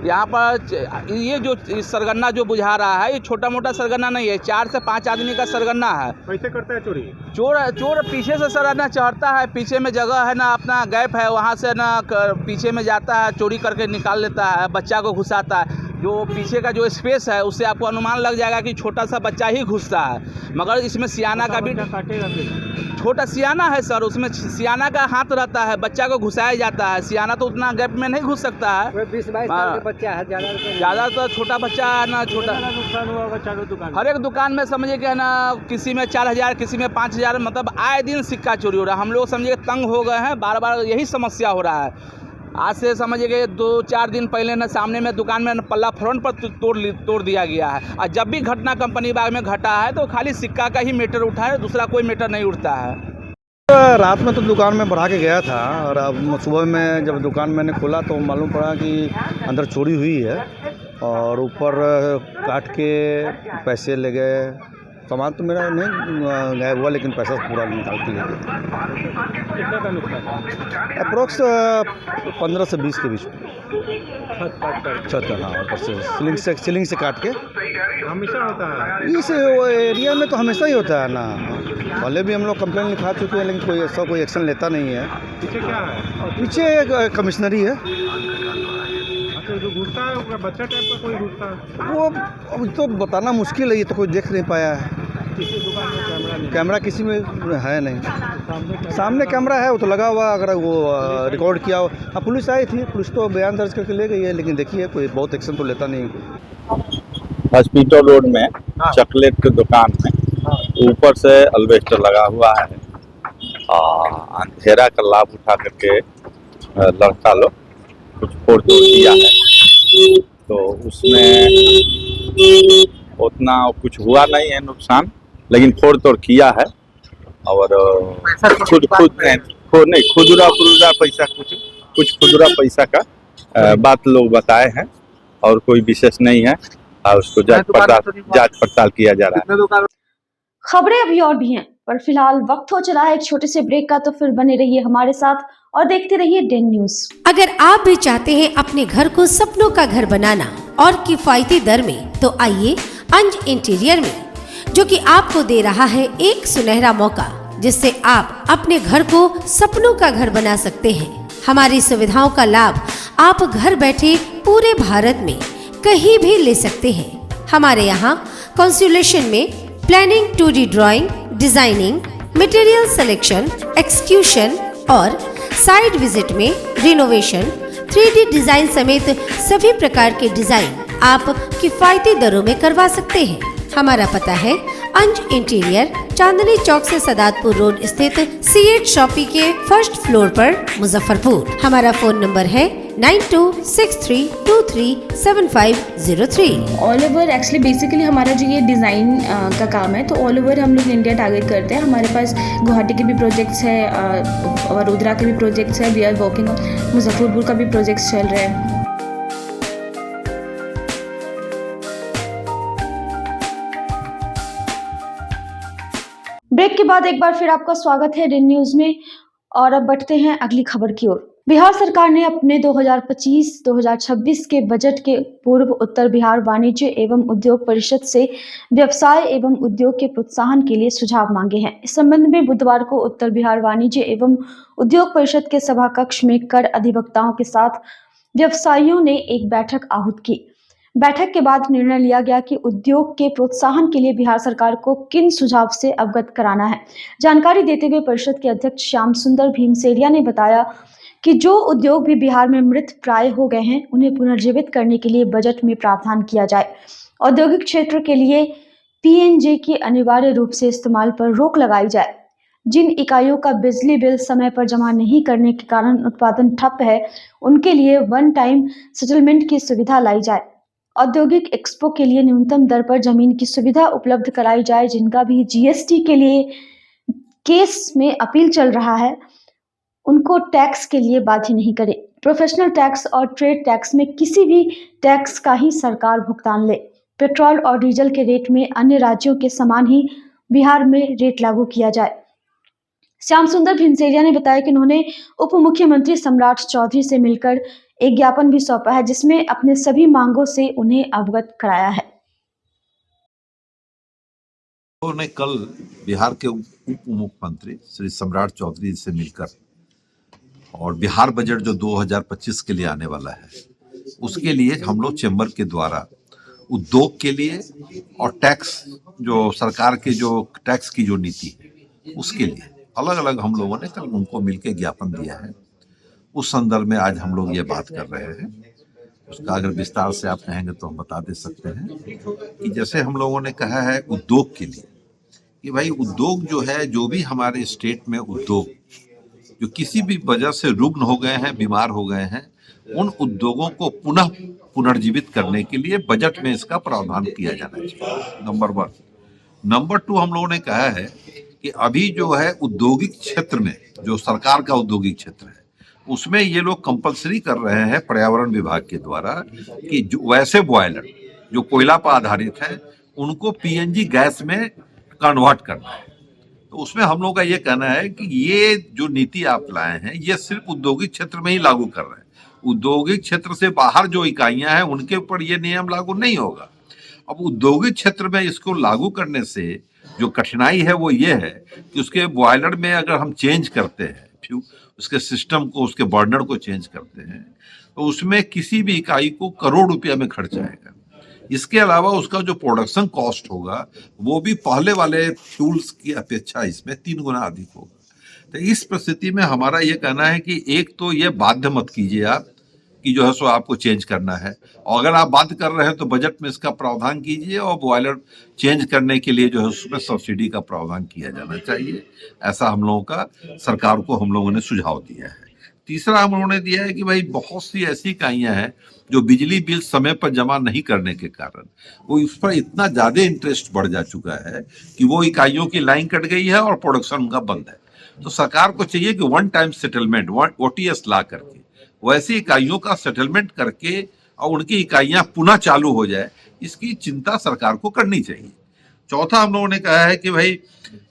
यहाँ पर ये जो सरगना जो बुझा रहा है ये छोटा मोटा सरगना नहीं है, 4 से 5 आदमी का सरगना है। कैसे करता है चोरी? चोर पीछे से सर ना चढ़ता है, पीछे में जगह है ना अपना गैप है, वहाँ से ना पीछे में जाता है, चोरी करके निकाल लेता है, बच्चा को घुसाता है। जो पीछे का जो स्पेस है उससे आपको अनुमान लग जाएगा कि छोटा सा बच्चा ही घुसता है, मगर इसमें सियाना का भी छोटा सियाना है सर, उसमें सियाना का हाथ रहता है, बच्चा को घुसाया जाता है। सियाना तो उतना गैप में नहीं घुस सकता है, 20-22 साल का बच्चा है, ज़्यादा तो छोटा बच्चा है ना, छोटा नुकसान हुआ होगा चारों दुकान। हर एक दुकान में समझिए कि ना किसी में 4000 किसी में 5000, मतलब आए दिन सिक्का चोरी हो रहा है। हम लोग समझिए तंग हो गए हैं, बार बार यही समस्या हो रहा है। आज से समझिए 2-4 दिन पहले न सामने में दुकान में पल्ला फ्रंट पर तोड़ दिया गया है। और जब भी घटना कंपनी बाग में घटा है तो खाली सिक्का का ही मैटर उठा है, दूसरा कोई मैटर नहीं उठता है। रात में तो दुकान में बढ़ा के गया था और अब सुबह में जब दुकान मैंने खोला तो मालूम पड़ा कि अंदर चोरी हुई है और ऊपर काट के पैसे ले गए। सामान तो मेरा नहीं गायब हुआ लेकिन पैसा पूरा निकाल के ले गए। कितना का नुकसान? अप्रोक्स 15 से 20 के बीच में। छत का, हाँ, ऊपर से सीलिंग से काट के। हमेशा होता है इस एरिया में, तो हमेशा ही होता है ना। पहले भी हम लोग कंप्लेंट लिखा चुके हैं लेकिन कोई एक्शन लेता नहीं है। पीछे क्या है? पीछे कमिश्नरी है। अच्छा, जो घुसता है वो बच्चा टाइप का कोई घुसता है? वो अब तो बताना मुश्किल है, ये तो कोई देख नहीं पाया है। किसी दुकान में कैमरा नहीं? कैमरा किसी में है नहीं। सामने कैमरा है, वो तो लगा हुआ, अगर वो रिकॉर्ड किया हो। हाँ, पुलिस आई थी, पुलिस तो बयान दर्ज करके ले गई है, लेकिन देखिए कोई बहुत एक्शन तो लेता नहीं। हॉस्पिटल रोड में चॉकलेट की दुकान में ऊपर से अल्वेस्टर लगा हुआ है। अंधेरा का लाभ उठा करके लड़का लोग कुछ फोड़ तोड़ किया है, तो उसमें उतना कुछ हुआ नहीं है नुकसान, लेकिन फोड़ तोड़ किया है। और खुदरा पैसा कुछ खुदरा पैसा का बात लोग बताए हैं और कोई विशेष नहीं है। और उसको जांच पड़ताल किया जा रहा है। खबरें अभी और भी हैं, पर फिलहाल वक्त हो चला है एक छोटे से ब्रेक का, तो फिर बने रहिए हमारे साथ और देखते रहिए डेन न्यूज। अगर आप भी चाहते हैं अपने घर को सपनों का घर बनाना और किफायती दर में, तो आइए अंज इंटीरियर में, जो कि आपको दे रहा है एक सुनहरा मौका, जिससे आप अपने घर को सपनों का घर बना सकते हैं। हमारी सुविधाओं का लाभ आप घर बैठे पूरे भारत में कहीं भी ले सकते हैं। हमारे यहाँ कंसुलेशन में planning, 2D drawing, designing, material selection, execution और साइट विजिट में रिनोवेशन, 3D डिजाइन समेत सभी प्रकार के डिजाइन आप किफायती दरों में करवा सकते हैं। हमारा पता है अंज इंटीरियर, चांदनी चौक से सदातपुर रोड स्थित C8 शॉपी के फर्स्ट फ्लोर पर, मुजफ्फरपुर। हमारा फोन नंबर है 9263237503। ऑल ओवर एक्चुअली बेसिकली हमारा जो ये डिज़ाइन का काम है, तो ऑल ओवर हम लोग इंडिया टारगेट करते हैं। हमारे पास गुवाहाटी के भी प्रोजेक्ट्स है, वडोदरा के भी प्रोजेक्ट्स है, वी आर वर्किंग, मुजफ्फरपुर का भी प्रोजेक्ट्स चल रहे हैं। ब्रेक के बाद एक बार फिर आपका स्वागत है डेन न्यूज में, और अब बढ़ते हैं अगली खबर की ओर। बिहार सरकार ने अपने 2025-2026 के बजट के पूर्व उत्तर बिहार वाणिज्य एवं उद्योग परिषद से व्यवसाय एवं उद्योग के प्रोत्साहन के लिए सुझाव मांगे हैं। इस संबंध में बुधवार को उत्तर बिहार वाणिज्य एवं उद्योग परिषद के सभा कक्ष में कर अधिवक्ताओं के साथ व्यवसायियों ने एक बैठक आहूत की। बैठक के बाद निर्णय लिया गया कि उद्योग के प्रोत्साहन के लिए बिहार सरकार को किन सुझाव से अवगत कराना है। जानकारी देते हुए परिषद के अध्यक्ष श्याम सुंदर भीमसेरिया ने बताया कि जो उद्योग भी बिहार में मृत प्राय हो गए हैं, उन्हें पुनर्जीवित करने के लिए बजट में प्रावधान किया जाए। औद्योगिक क्षेत्र के लिए PNG की अनिवार्य रूप से इस्तेमाल पर रोक लगाई जाए। जिन इकाइयों का बिजली बिल समय पर जमा नहीं करने के कारण उत्पादन ठप है, उनके लिए वन टाइम सेटलमेंट की सुविधा लाई जाए। औद्योगिक एक्सपो के लिए न्यूनतम दर पर जमीन की सुविधा उपलब्ध कराई जाए। जिनका भी GST के लिए केस में अपील चल रहा है, उनको टैक्स के लिए बाध्य नहीं करे। प्रोफेशनल टैक्स और ट्रेड टैक्स में किसी भी टैक्स का ही सरकार भुगतान ले। पेट्रोल और डीजल के रेट में अन्य राज्यों के समान ही बिहार में रेट लागू किया जाए। श्याम सुंदर भीमसेरिया ने बताया कि उन्होंने उप मुख्यमंत्री सम्राट चौधरी से मिलकर एक ज्ञापन भी सौंपा है, जिसमें अपने सभी मांगों से उन्हें अवगत कराया है। उन्होंने कल बिहार के उप मुख्यमंत्री श्री सम्राट चौधरी से मिलकर और बिहार बजट जो 2025 के लिए आने वाला है, उसके लिए हम लोग चैम्बर के द्वारा उद्योग के लिए और टैक्स जो सरकार के जो टैक्स की जो नीति है उसके लिए अलग अलग हम लोगों ने कल उनको मिलकर ज्ञापन दिया है। उस संदर्भ में आज हम लोग ये बात कर रहे हैं। उसका अगर विस्तार से आप कहेंगे तो हम बता दे सकते हैं कि जैसे हम लोगों ने कहा है उद्योग के लिए कि भाई उद्योग जो है, जो भी हमारे स्टेट में उद्योग जो किसी भी वजह से रुग्ण हो गए हैं, बीमार हो गए हैं, उन उद्योगों को पुनः पुनर्जीवित करने के लिए बजट में इसका प्रावधान किया जाना चाहिए, नंबर 1। नंबर 2, हम लोगों ने कहा है कि अभी जो है औद्योगिक क्षेत्र में, जो सरकार का औद्योगिक क्षेत्र है, उसमें ये लोग कंपलसरी कर रहे हैं पर्यावरण विभाग के द्वारा कि जो वैसे बॉयलर जो कोयला पर आधारित है उनको पीएनजी गैस में कन्वर्ट करना है। तो उसमें हम लोगों का ये कहना है कि ये जो नीति आप लाए हैं ये सिर्फ औद्योगिक क्षेत्र में ही लागू कर रहे हैं। औद्योगिक क्षेत्र से बाहर जो इकाइयां हैं उनके ऊपर ये नियम लागू नहीं होगा। अब औद्योगिक क्षेत्र में इसको लागू करने से जो कठिनाई है वो ये है कि उसके बॉयलर में अगर हम चेंज करते हैं, उसके सिस्टम को, उसके बर्नर को चेंज करते हैं, तो उसमें किसी भी इकाई को करोड़ रुपया में खर्च आएगा। इसके अलावा उसका जो प्रोडक्शन कॉस्ट होगा वो भी पहले वाले फ्यूल्स की अपेक्षा इसमें 3 गुना अधिक होगा। तो इस परिस्थिति में हमारा ये कहना है कि एक तो ये बाध्य मत कीजिए आप कि जो है सो आपको चेंज करना है, और अगर आप बात कर रहे हैं तो बजट में इसका प्रावधान कीजिए और बॉयलर चेंज करने के लिए जो है उसमें सब्सिडी का प्रावधान किया जाना चाहिए। ऐसा हम लोगों का सरकार को हम लोगों ने सुझाव दिया है। तीसरा हम लोगों ने दिया है कि भाई बहुत सी ऐसी इकाइयां हैं जो बिजली बिल समय पर जमा नहीं करने के कारण वो इस पर इतना ज्यादा इंटरेस्ट बढ़ जा चुका है कि वो इकाइयों की लाइन कट गई है और प्रोडक्शन उनका बंद है। तो सरकार को चाहिए कि 1 टाइम सेटलमेंट, OTS ला करके वैसी इकाइयों का सेटलमेंट करके और उनकी इकाइयां पुनः चालू हो जाए, इसकी चिंता सरकार को करनी चाहिए। चौथा हम लोगों ने कहा है कि भाई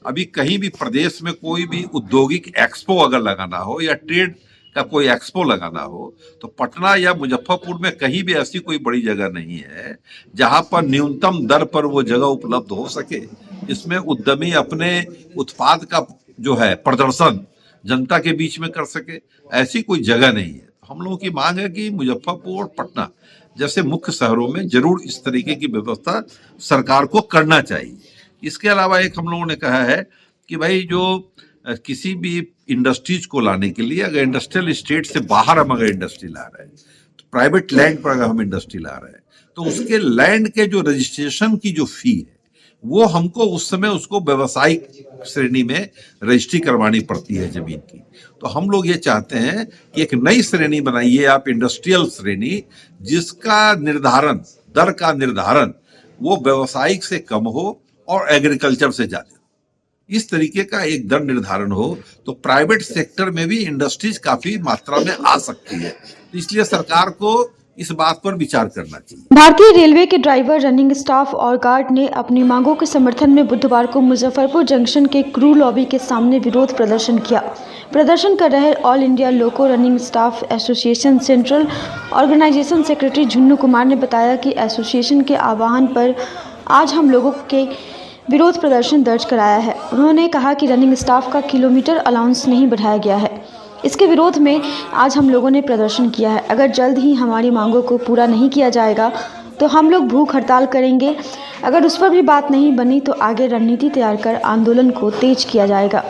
अभी कहीं भी प्रदेश में कोई भी औद्योगिक एक्सपो अगर लगाना हो या ट्रेड का कोई एक्सपो लगाना हो तो पटना या मुजफ्फरपुर में कहीं भी ऐसी कोई बड़ी जगह नहीं है जहां पर न्यूनतम दर पर वो जगह उपलब्ध हो सके, इसमें उद्यमी अपने उत्पाद का जो है प्रदर्शन जनता के बीच में कर सके। ऐसी कोई जगह नहीं है। हम लोगों की मांग है कि मुजफ्फरपुर और पटना जैसे मुख्य शहरों में जरूर इस तरीके की व्यवस्था सरकार को करना चाहिए। इसके अलावा एक हम लोगों ने कहा है कि भाई जो किसी भी इंडस्ट्रीज को लाने के लिए अगर इंडस्ट्रियल स्टेट से बाहर हम अगर इंडस्ट्री ला रहे हैं, तो प्राइवेट लैंड पर अगर हम इंडस्ट्री ला रहे हैं तो उसके लैंड के जो रजिस्ट्रेशन की जो फी है वो हमको उस समय उसको व्यवसायिक श्रेणी में रजिस्ट्री करवानी पड़ती है जमीन की। तो हम लोग ये चाहते हैं कि एक नई श्रेणी बनाइए आप, इंडस्ट्रियल श्रेणी, जिसका निर्धारण, दर का निर्धारण वो व्यवसायिक से कम हो और एग्रीकल्चर से ज्यादा। इस तरीके का एक दर निर्धारण हो तो प्राइवेट सेक्टर में भी इंडस्ट्रीज काफी मात्रा में आ सकती है। तो इसलिए सरकार को इस बात पर विचार करना चाहिए। भारतीय रेलवे के ड्राइवर, रनिंग स्टाफ और गार्ड ने अपनी मांगों के समर्थन में बुधवार को मुजफ्फरपुर जंक्शन के क्रू लॉबी के सामने विरोध प्रदर्शन किया। प्रदर्शन कर रहे all India loco running staff association central organisation secretary Jhunnu Kumar ने बताया कि एसोसिएशन के आह्वान पर आज हम लोगों के विरोध प्रदर्शन दर्ज कराया है। उन्होंने कहा कि रनिंग स्टाफ का किलोमीटर अलाउंस नहीं बढ़ाया गया है, इसके विरोध में आज हम लोगों ने प्रदर्शन किया है। अगर जल्द ही हमारी मांगों को पूरा नहीं किया जाएगा तो हम लोग भूख हड़ताल करेंगे। अगर उस पर भी बात नहीं बनी तो आगे रणनीति तैयार कर आंदोलन को तेज किया जाएगा।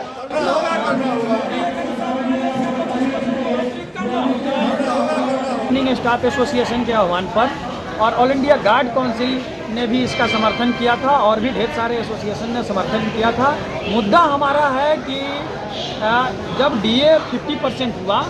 रनिंग स्टाफ एसोसिएशन के आह्वान पर और ऑल इंडिया गार्ड काउंसिल ने भी इसका समर्थन किया था और भी ढेर सारे एसोसिएशन ने समर्थन किया था। मुद्दा हमारा है कि जब DA 50% हुआ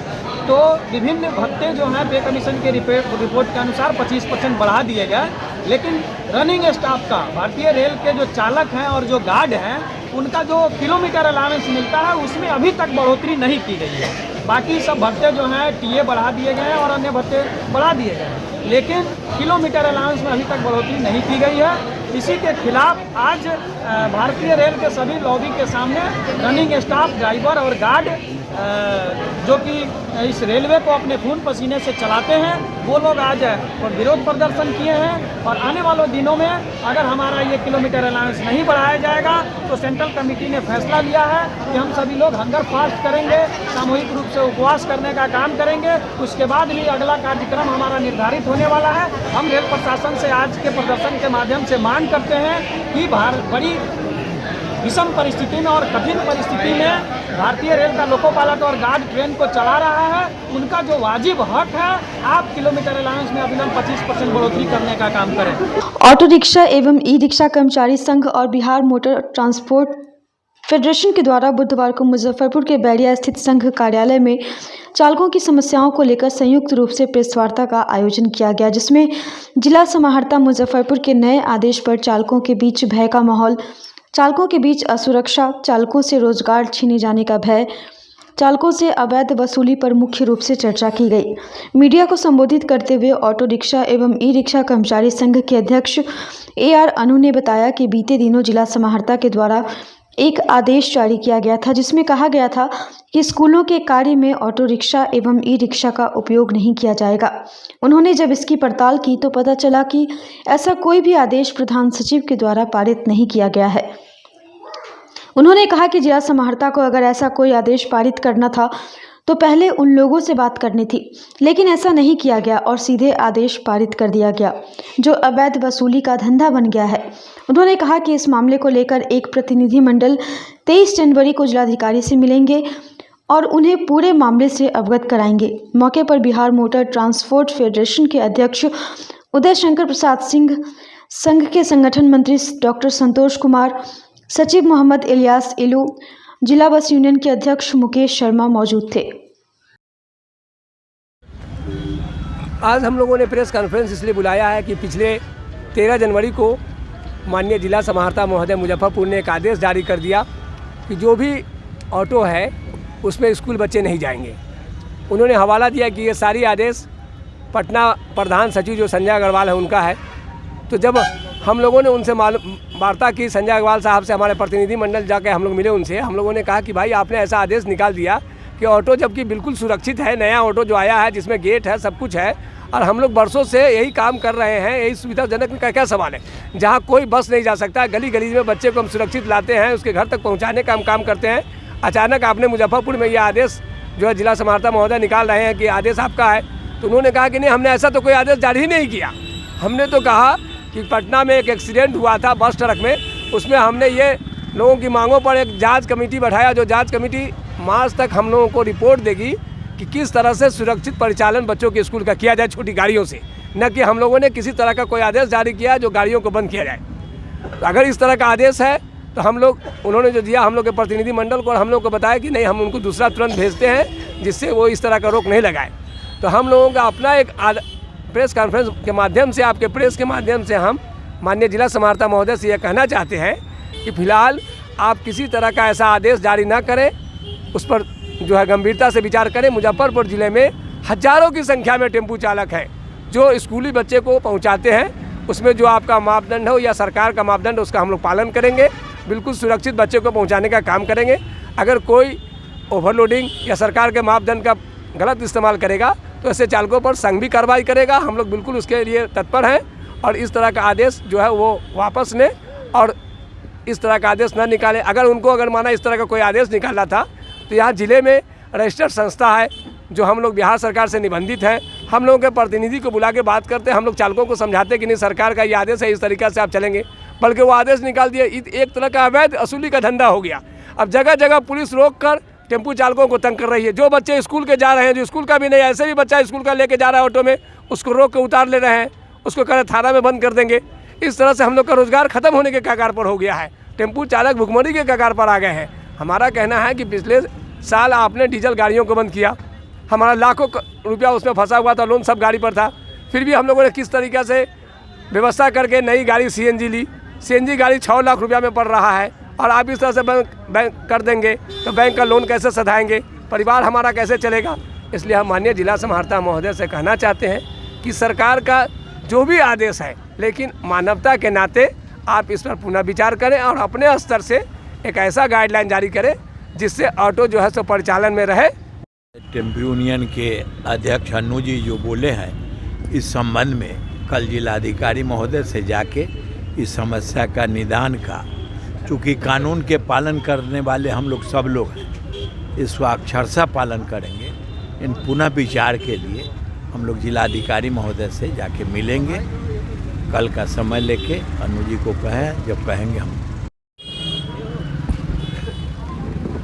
तो विभिन्न भत्ते जो हैं पे कमीशन के रिपोर्ट के अनुसार 25% बढ़ा दिए गए, लेकिन रनिंग स्टाफ का, भारतीय रेल के जो चालक हैं और जो गार्ड हैं उनका जो किलोमीटर अलाउंस मिलता है उसमें अभी तक बढ़ोतरी नहीं की गई है। बाकी सब भत्ते जो हैं TA बढ़ा दिए गए हैं और अन्य भत्ते बढ़ा दिए गए हैं, लेकिन किलोमीटर अलाउंस में अभी तक बढ़ोतरी नहीं की गई है। इसी के खिलाफ आज भारतीय रेल के सभी लॉबी के सामने रनिंग स्टाफ, ड्राइवर और गार्ड जो कि इस रेलवे को अपने खून पसीने से चलाते हैं वो लोग आज और विरोध प्रदर्शन किए हैं। और आने वाले दिनों में अगर हमारा ये किलोमीटर अलाउंस नहीं बढ़ाया जाएगा तो सेंट्रल कमेटी ने फैसला लिया है कि हम सभी लोग हंगर फास्ट करेंगे, सामूहिक रूप से उपवास करने का काम करेंगे। उसके बाद भी अगला कार्यक्रम हमारा निर्धारित होने वाला है। हम रेल प्रशासन से आज के प्रदर्शन के माध्यम से मांग करते हैं कि बड़ी विषम परिस्थिति में और कठिन परिस्थिति में भारतीय रेल का लोको पायलट और गार्ड ट्रेन को चला रहा है, उनका जो वाजिब हक है आप किलोमीटर अलाउंस में अभिनव 25% बढ़ोतरी करने का काम करें। ऑटो रिक्शा एवं ई रिक्शा कर्मचारी संघ और बिहार मोटर ट्रांसपोर्ट फेडरेशन के द्वारा बुधवार को मुजफ्फरपुर के बैरिया स्थित संघ कार्यालय में चालकों की समस्याओं को लेकर संयुक्त रूप से प्रेस वार्ता का आयोजन किया गया, जिसमें जिला समाहर्ता मुजफ्फरपुर के नए आदेश पर चालकों के बीच भय का माहौल, चालकों के बीच असुरक्षा, चालकों से रोजगार छीने जाने का भय, चालकों से अवैध वसूली पर मुख्य रूप से चर्चा की गई। मीडिया को संबोधित करते हुए ऑटो रिक्शा एवं ई रिक्शा कर्मचारी संघ के अध्यक्ष AR अनु ने बताया कि बीते दिनों जिला समाहर्ता के द्वारा एक आदेश जारी किया गया था, जिसमें कहा गया था कि स्कूलों के कार्य में ऑटो रिक्शा एवं ई रिक्शा का उपयोग नहीं किया जाएगा। उन्होंने जब इसकी पड़ताल की तो पता चला कि ऐसा कोई भी आदेश प्रधान सचिव के द्वारा पारित नहीं किया गया है। उन्होंने कहा कि जिला समाहर्ता को अगर ऐसा कोई आदेश पारित करना था तो पहले उन लोगों से बात करनी थी, लेकिन ऐसा नहीं किया गया और सीधे आदेश पारित कर दिया गया, जो अवैध वसूली का धंधा बन गया है। उन्होंने कहा कि इस मामले को लेकर एक प्रतिनिधिमंडल 23 जनवरी को जिलाधिकारी से मिलेंगे और उन्हें पूरे मामले से अवगत कराएंगे। मौके पर बिहार मोटर ट्रांसपोर्ट फेडरेशन के अध्यक्ष उदय शंकर प्रसाद सिंह, संघ के संगठन मंत्री डॉक्टर संतोष कुमार, सचिव मोहम्मद इलियास इलू, जिला बस यूनियन के अध्यक्ष मुकेश शर्मा मौजूद थे। आज हम लोगों ने प्रेस कॉन्फ्रेंस इसलिए बुलाया है कि पिछले 13 जनवरी को माननीय जिला समाहर्ता महोदय मुजफ्फरपुर ने एक आदेश जारी कर दिया कि जो भी ऑटो है उसमें स्कूल बच्चे नहीं जाएंगे। उन्होंने हवाला दिया कि ये सारी आदेश पटना प्रधान सचिव जो संजय अग्रवाल है उनका है। तो जब हम लोगों ने उनसे वार्ता की, संजय अग्रवाल साहब से हमारे प्रतिनिधिमंडल जाकर हम लोग मिले उनसे, हम लोगों ने कहा कि भाई आपने ऐसा आदेश निकाल दिया कि ऑटो जबकि बिल्कुल सुरक्षित है, नया ऑटो जो आया है जिसमें गेट है, सब कुछ है, और हम लोग बरसों से यही काम कर रहे हैं, यही सुविधाजनक का क्या सवाल है। जहाँ कोई बस नहीं जा सकता, गली गली में बच्चे को हम सुरक्षित लाते हैं, उसके घर तक पहुँचाने का हम काम करते हैं। अचानक आपने मुजफ्फरपुर में ये आदेश जो है जिला समाहर्ता महोदय निकाल रहे हैं कि आदेश आपका है, तो उन्होंने कहा कि नहीं, हमने ऐसा तो कोई आदेश जारी ही नहीं किया। हमने तो कहा कि पटना में एक एक्सीडेंट हुआ था बस ट्रक में, उसमें हमने ये लोगों की मांगों पर एक जांच कमेटी बैठाया, जो जांच कमेटी मार्च तक हम लोगों को रिपोर्ट देगी कि किस तरह से सुरक्षित परिचालन बच्चों के स्कूल का किया जाए छोटी गाड़ियों से, न कि हम लोगों ने किसी तरह का कोई आदेश जारी किया जो गाड़ियों को बंद किया जाए। तो अगर इस तरह का आदेश है तो हम लोग, उन्होंने जो दिया हम लोग के प्रतिनिधिमंडल को, और हम लोग को बताया कि नहीं, हम उनको दूसरा तुरंत भेजते हैं जिससे वो इस तरह का रोक नहीं लगाए। तो हम लोगों का अपना एक प्रेस कॉन्फ्रेंस के माध्यम से, आपके प्रेस के माध्यम से हम माननीय जिला समाहर्ता महोदय से यह कहना चाहते हैं कि फिलहाल आप किसी तरह का ऐसा आदेश जारी ना करें, उस पर जो है गंभीरता से विचार करें। मुजफ्फरपुर ज़िले में हजारों की संख्या में टेम्पू चालक हैं जो स्कूली बच्चे को पहुंचाते हैं, उसमें जो आपका मापदंड हो या सरकार का मापदंड, उसका हम लोग पालन करेंगे, बिल्कुल सुरक्षित बच्चे को पहुँचाने का काम करेंगे। अगर कोई ओवरलोडिंग या सरकार के मापदंड का गलत इस्तेमाल करेगा तो ऐसे चालकों पर संघ भी कार्रवाई करेगा। हम लोग बिल्कुल उसके लिए तत्पर हैं और इस तरह का आदेश जो है वो वापस लें और इस तरह का आदेश न निकालें। अगर माना इस तरह का कोई आदेश निकाला था तो यहाँ ज़िले में रजिस्टर्ड संस्था है जो हम लोग बिहार सरकार से निबंधित हैं, हम लोगों के प्रतिनिधि को बुला के बात करते हैं, हम लोग चालकों को समझाते हैं कि नहीं, सरकार का ये आदेश है, इस तरीक़े से आप चलेंगे, बल्कि वो आदेश निकाल दिए। एक तरह का अवैध वसूली का धंधा हो गया। अब जगह जगह पुलिस रोक कर टेम्पू चालकों को तंग कर रही है। जो बच्चे स्कूल के जा रहे हैं, जो स्कूल का भी नहीं, ऐसे भी बच्चा स्कूल का लेके जा रहा है ऑटो में, उसको रोक के उतार ले रहे हैं, उसको कह रहे थाना में बंद कर देंगे। इस तरह से हम लोग का रोजगार खत्म होने के कगार पर हो गया है। टेम्पू चालक भुखमरी के कगार पर आ गए हैं। हमारा कहना है कि पिछले साल आपने डीजल गाड़ियों को बंद किया, हमारा लाखों रुपया उसमें फंसा हुआ था, लोन सब गाड़ी पर था, फिर भी हम लोगों ने किस तरीके से व्यवस्था करके नई गाड़ी CNG ली। CNG गाड़ी 6 लाख रुपया में पड़ रहा है और आप इस तरह से बैंक कर देंगे तो बैंक का लोन कैसे सधाएंगे, परिवार हमारा कैसे चलेगा। इसलिए हम माननीय जिला समाहर्ता महोदय से कहना चाहते हैं कि सरकार का जो भी आदेश है, लेकिन मानवता के नाते आप इस पर पुनः विचार करें और अपने स्तर से एक ऐसा गाइडलाइन जारी करें जिससे ऑटो जो है सो परिचालन में रहे। टेम्पू यूनियन के अध्यक्ष अन्नू जी जो बोले हैं, इस संबंध में कल जिलाधिकारी महोदय से जाके इस समस्या का निदान का, चूँकि कानून के पालन करने वाले हम लोग सब लोग हैं, इसका अक्षरशः पालन करेंगे। इन पुनः विचार के लिए हम लोग जिलाधिकारी महोदय से जाके मिलेंगे, कल का समय लेके अनु जी को कहें, जब कहेंगे हम।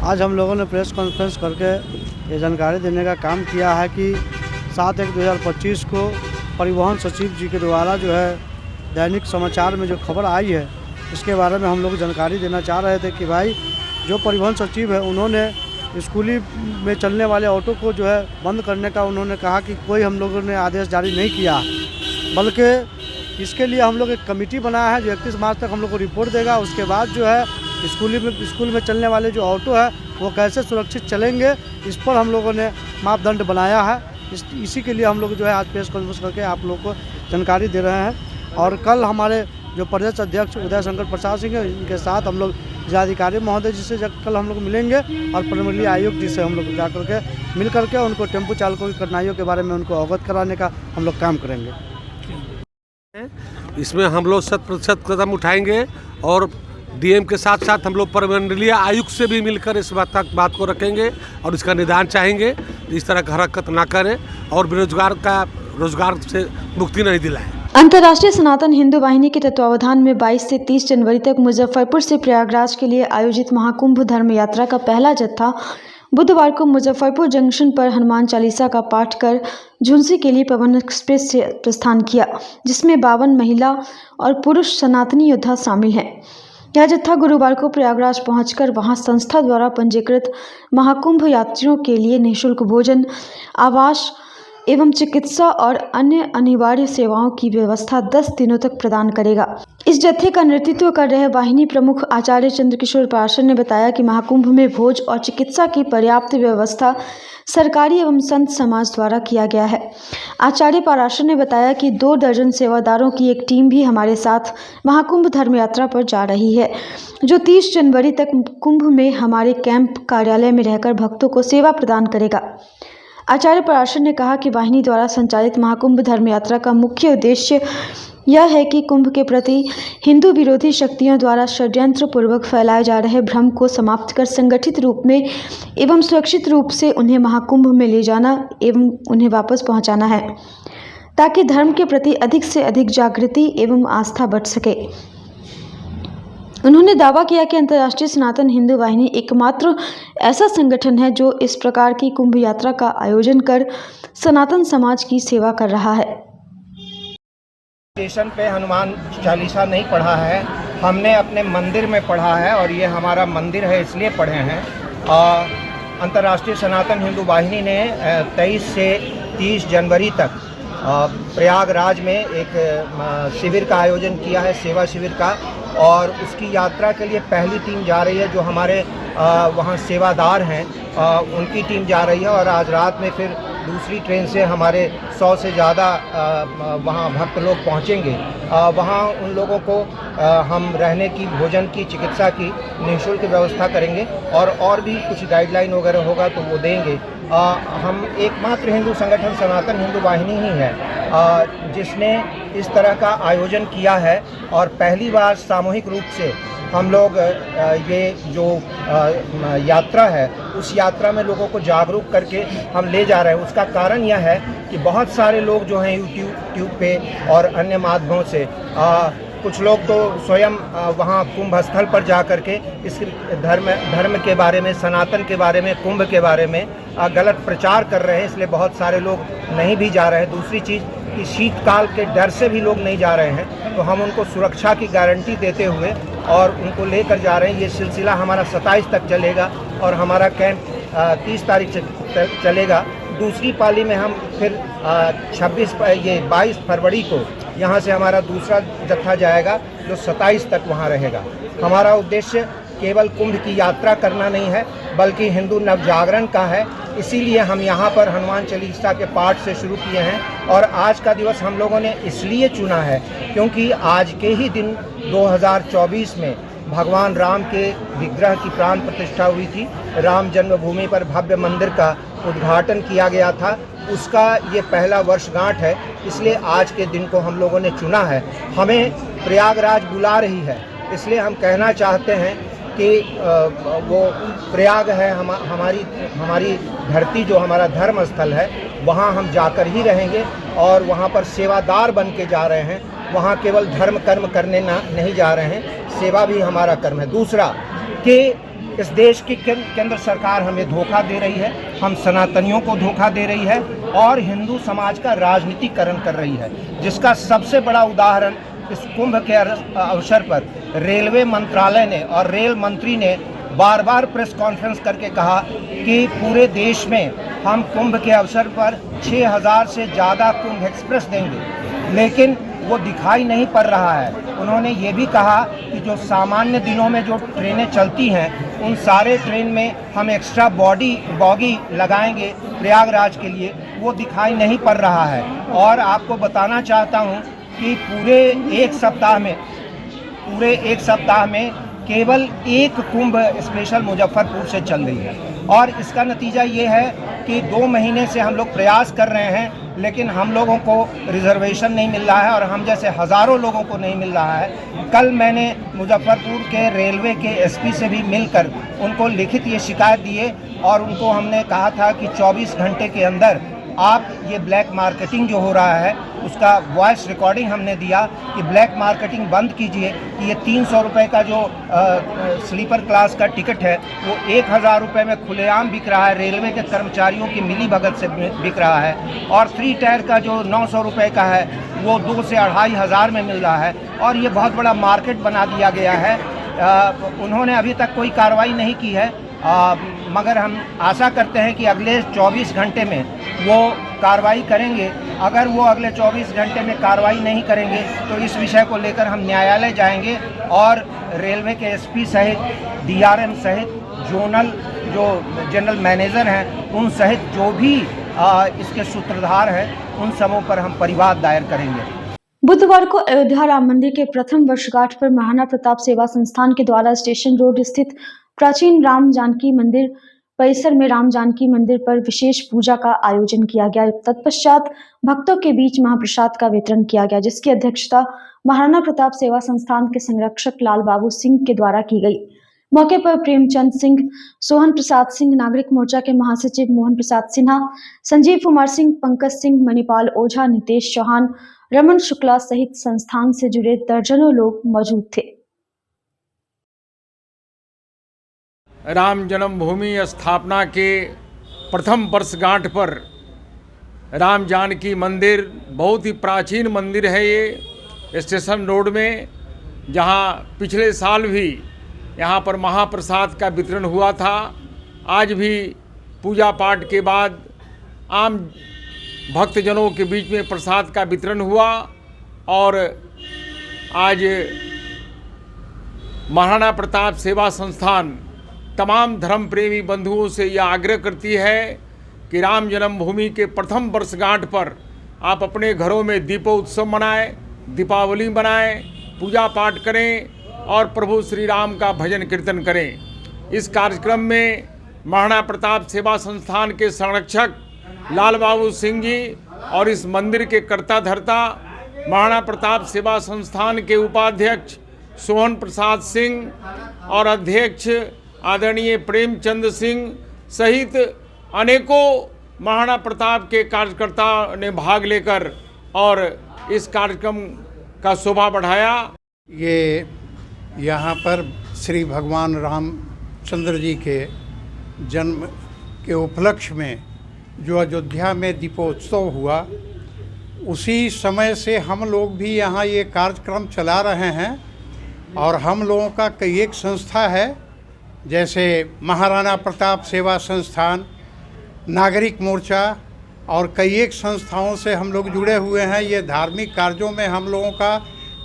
आज हम लोगों ने प्रेस कॉन्फ्रेंस करके ये जानकारी देने का काम किया है कि 7/1/2025 को परिवहन सचिव जी के द्वारा जो है दैनिक समाचार में जो खबर आई है, इसके बारे में हम लोग जानकारी देना चाह रहे थे कि भाई जो परिवहन सचिव है उन्होंने स्कूली में चलने वाले ऑटो को जो है बंद करने का उन्होंने कहा कि कोई हम लोगों ने आदेश जारी नहीं किया, बल्कि इसके लिए हम लोग एक कमेटी बनाया है जो 31 मार्च तक हम लोग को रिपोर्ट देगा। उसके बाद जो है स्कूल में चलने वाले जो ऑटो है वो कैसे सुरक्षित चलेंगे, इस पर हम लोगों ने मापदंड बनाया है। इसी के लिए हम लोग जो है आज प्रेस कॉन्फ्रेंस करके आप लोग को जानकारी दे रहे हैं। और कल हमारे जो प्रदेश अध्यक्ष उदय शंकर प्रसाद सिंह है, इनके साथ हम लोग जिलाधिकारी महोदय जी से कल हम लोग मिलेंगे और प्रमंडलीय आयुक्त जी से हम लोग जा करके मिल करके उनको टेम्पो चालकों की कठिनाइयों के बारे में उनको अवगत कराने का हम लोग काम करेंगे। इसमें हम लोग 100% कदम उठाएंगे और डीएम के साथ साथ हम लोग प्रमंडलीय आयुक्त से भी मिलकर इस बात को रखेंगे और इसका निदान चाहेंगे, इस तरह का हरकत ना करें और बेरोजगार का रोजगार से मुक्ति नहीं दिलाएं। अंतर्राष्ट्रीय सनातन हिंदू वाहिनी के तत्वावधान में 22 से 30 जनवरी तक मुजफ्फरपुर से प्रयागराज के लिए आयोजित महाकुंभ धर्म यात्रा का पहला जत्था बुधवार को मुजफ्फरपुर जंक्शन पर हनुमान चालीसा का पाठ कर झुंसी के लिए पवन एक्सप्रेस से प्रस्थान किया, जिसमें 52 महिला और पुरुष सनातनी योद्धा शामिल हैं। यह जत्था गुरुवार को प्रयागराज पहुंचकर वहां संस्था द्वारा पंजीकृत महाकुंभ यात्रियों के लिए निःशुल्क भोजन, आवास एवं चिकित्सा और अन्य अनिवार्य सेवाओं की व्यवस्था 10 दिनों तक प्रदान करेगा। इस जत्थे का नेतृत्व कर रहे वाहिनी प्रमुख आचार्य चंद्रकिशोर पाराशर ने बताया कि महाकुंभ में भोज और चिकित्सा की पर्याप्त व्यवस्था सरकारी एवं संत समाज द्वारा किया गया है। आचार्य पाराशर ने बताया कि 2 दर्जन सेवादारों की एक टीम भी हमारे साथ महाकुंभ धर्म यात्रा पर जा रही है, जो 30 जनवरी तक कुंभ में हमारे कैंप कार्यालय में रहकर भक्तों को सेवा प्रदान करेगा। आचार्य पाराशर ने कहा कि वाहिनी द्वारा संचालित महाकुंभ धर्म यात्रा का मुख्य उद्देश्य यह है कि कुंभ के प्रति हिंदू विरोधी शक्तियों द्वारा षड्यंत्र पूर्वक फैलाए जा रहे भ्रम को समाप्त कर संगठित रूप में एवं सुरक्षित रूप से उन्हें महाकुंभ में ले जाना एवं उन्हें वापस पहुंचाना है, ताकि धर्म के प्रति अधिक से अधिक जागृति एवं आस्था बढ़ सके। उन्होंने दावा किया कि अंतर्राष्ट्रीय सनातन हिंदू वाहिनी एकमात्र ऐसा संगठन है जो इस प्रकार की कुंभ यात्रा का आयोजन कर सनातन समाज की सेवा कर रहा है। स्टेशन पे हनुमान चालीसा नहीं पढ़ा है, हमने अपने मंदिर में पढ़ा है और ये हमारा मंदिर है इसलिए पढ़े हैं। अंतर्राष्ट्रीय सनातन हिंदू वाहिनी ने 23 से 30 जनवरी तक प्रयागराज में एक शिविर का आयोजन किया है, सेवा शिविर का, और उसकी यात्रा के लिए पहली टीम जा रही है जो हमारे वहाँ सेवादार हैं उनकी टीम जा रही है और आज रात में फिर दूसरी ट्रेन से हमारे 100 से ज़्यादा वहाँ भक्त लोग पहुँचेंगे। वहाँ उन लोगों को हम रहने की, भोजन की, चिकित्सा की निःशुल्क व्यवस्था करेंगे और भी कुछ गाइडलाइन वगैरह होगा तो वो देंगे। हम एकमात्र हिंदू संगठन सनातन हिंदू वाहिनी ही है जिसने इस तरह का आयोजन किया है और पहली बार सामूहिक रूप से हम लोग ये जो यात्रा है उस यात्रा में लोगों को जागरूक करके हम ले जा रहे हैं। उसका कारण यह है कि बहुत सारे लोग जो हैं यूट्यूब पे और अन्य माध्यमों से कुछ लोग तो स्वयं वहाँ कुंभ स्थल पर जा कर के इस धर्म के बारे में, सनातन के बारे में, कुंभ के बारे में गलत प्रचार कर रहे हैं, इसलिए बहुत सारे लोग नहीं भी जा रहे हैं। दूसरी चीज़ कि शीतकाल के डर से भी लोग नहीं जा रहे हैं, तो हम उनको सुरक्षा की गारंटी देते हुए और उनको लेकर जा रहे हैं। ये सिलसिला हमारा 27 तक चलेगा और हमारा कैंप 30 तारीख से चलेगा। दूसरी पाली में हम फिर 22 फरवरी को यहाँ से हमारा दूसरा जत्था जाएगा जो 27 तक वहाँ रहेगा। हमारा उद्देश्य केवल कुंभ की यात्रा करना नहीं है बल्कि हिंदू नवजागरण का है, इसीलिए हम यहाँ पर हनुमान चालीसा के पाठ से शुरू किए हैं। और आज का दिवस हम लोगों ने इसलिए चुना है क्योंकि आज के ही दिन 2024 में भगवान राम के विग्रह की प्राण प्रतिष्ठा हुई थी। राम जन्मभूमि पर भव्य मंदिर का उद्घाटन किया गया था, उसका ये पहला वर्षगांठ है, इसलिए आज के दिन को हम लोगों ने चुना है। हमें प्रयागराज बुला रही है, इसलिए हम कहना चाहते हैं कि वो प्रयाग है हमारी धरती, जो हमारा धर्म स्थल है, वहाँ हम जाकर ही रहेंगे और वहाँ पर सेवादार बन के जा रहे हैं। वहाँ केवल धर्म कर्म करने नहीं जा रहे हैं, सेवा भी हमारा कर्म है। दूसरा कि इस देश की केंद्र सरकार हमें धोखा दे रही है, हम सनातनियों को धोखा दे रही है और हिंदू समाज का राजनीतिकरण कर रही है, जिसका सबसे बड़ा उदाहरण इस कुंभ के अवसर पर रेलवे मंत्रालय ने और रेल मंत्री ने बार बार प्रेस कॉन्फ्रेंस करके कहा कि पूरे देश में हम कुंभ के अवसर पर 6000 से ज़्यादा कुंभ एक्सप्रेस देंगे, लेकिन वो दिखाई नहीं पड़ रहा है। उन्होंने ये भी कहा कि जो सामान्य दिनों में जो ट्रेनें चलती हैं उन सारे ट्रेन में हम एक्स्ट्रा बॉगी लगाएंगे प्रयागराज के लिए, वो दिखाई नहीं पड़ रहा है। और आपको बताना चाहता हूँ कि पूरे एक सप्ताह में केवल एक कुंभ स्पेशल मुजफ्फरपुर से चल रही है, और इसका नतीजा ये है कि 2 महीने से हम लोग प्रयास कर रहे हैं, लेकिन हम लोगों को रिजर्वेशन नहीं मिल रहा है और हम जैसे हज़ारों लोगों को नहीं मिल रहा है। कल मैंने मुजफ्फरपुर के रेलवे के एसपी से भी मिलकर उनको लिखित ये शिकायत दिए और उनको हमने कहा था कि 24 घंटे के अंदर आप ये ब्लैक मार्केटिंग जो हो रहा है उसका वॉइस रिकॉर्डिंग हमने दिया कि ब्लैक मार्केटिंग बंद कीजिए, कि ये 300 रुपये का जो स्लीपर क्लास का टिकट है वो 1000 रुपये में खुलेआम बिक रहा है, रेलवे के कर्मचारियों की मिली भगत से बिक रहा है, और 3 टायर का जो 900 रुपये का है वो 2 से 2500 में मिल रहा है, और ये बहुत बड़ा मार्केट बना दिया गया है। उन्होंने अभी तक कोई कार्रवाई नहीं की है, मगर हम आशा करते हैं कि अगले 24 घंटे में वो कार्रवाई करेंगे। अगर वो अगले 24 घंटे में कार्रवाई नहीं करेंगे तो इस विषय को लेकर हम न्यायालय जाएंगे और रेलवे के एसपी सहित डीआरएम सहित जोनल जो जनरल मैनेजर हैं उन सहित जो भी इसके सूत्रधार हैं उन सबों पर हम परिवाद दायर करेंगे। बुधवार को अयोध्या राम मंदिर के प्रथम वर्षगांठ पर महाराणा प्रताप सेवा संस्थान के द्वारा स्टेशन रोड स्थित प्राचीन राम जानकी मंदिर परिसर में राम जानकी मंदिर पर विशेष पूजा का आयोजन किया गया। तत्पश्चात भक्तों के बीच महाप्रसाद का वितरण किया गया, जिसकी अध्यक्षता महाराणा प्रताप सेवा संस्थान के संरक्षक लाल बाबू सिंह के द्वारा की गई। मौके पर प्रेमचंद सिंह, सोहन प्रसाद सिंह, नागरिक मोर्चा के महासचिव मोहन प्रसाद सिन्हा, संजीव कुमार सिंह, पंकज सिंह, मणिपाल ओझा, नितेश चौहान, रमन शुक्ला सहित संस्थान से जुड़े दर्जनों लोग मौजूद थे। राम जन्मभूमि स्थापना के प्रथम वर्षगांठ पर राम जानकी मंदिर बहुत ही प्राचीन मंदिर है। ये स्टेशन रोड में, जहां पिछले साल भी यहां पर महाप्रसाद का वितरण हुआ था। आज भी पूजा पाठ के बाद आम भक्तजनों के बीच में प्रसाद का वितरण हुआ, और आज महाराणा प्रताप सेवा संस्थान तमाम धर्म प्रेमी बंधुओं से यह आग्रह करती है कि राम जन्मभूमि के प्रथम वर्षगांठ पर आप अपने घरों में दीपोत्सव मनाएं, दीपावली मनाएं, पूजा पाठ करें और प्रभु श्री राम का भजन कीर्तन करें। इस कार्यक्रम में महाराणा प्रताप सेवा संस्थान के संरक्षक लाल बाबू सिंह जी और इस मंदिर के कर्ता धर्ता महाराणा प्रताप सेवा संस्थान के उपाध्यक्ष सोहन प्रसाद सिंह और अध्यक्ष आदरणीय प्रेमचंद सिंह सहित अनेकों महाराणा प्रताप के कार्यकर्ताओं ने भाग लेकर और इस कार्यक्रम का शोभा बढ़ाया। ये यहाँ पर श्री भगवान रामचंद्र जी के जन्म के उपलक्ष्य में जो अयोध्या में दीपोत्सव हुआ, उसी समय से हम लोग भी यहाँ ये कार्यक्रम चला रहे हैं। और हम लोगों का कई एक संस्था है, जैसे महाराणा प्रताप सेवा संस्थान, नागरिक मोर्चा और कई एक संस्थाओं से हम लोग जुड़े हुए हैं। ये धार्मिक कार्यों में हम लोगों का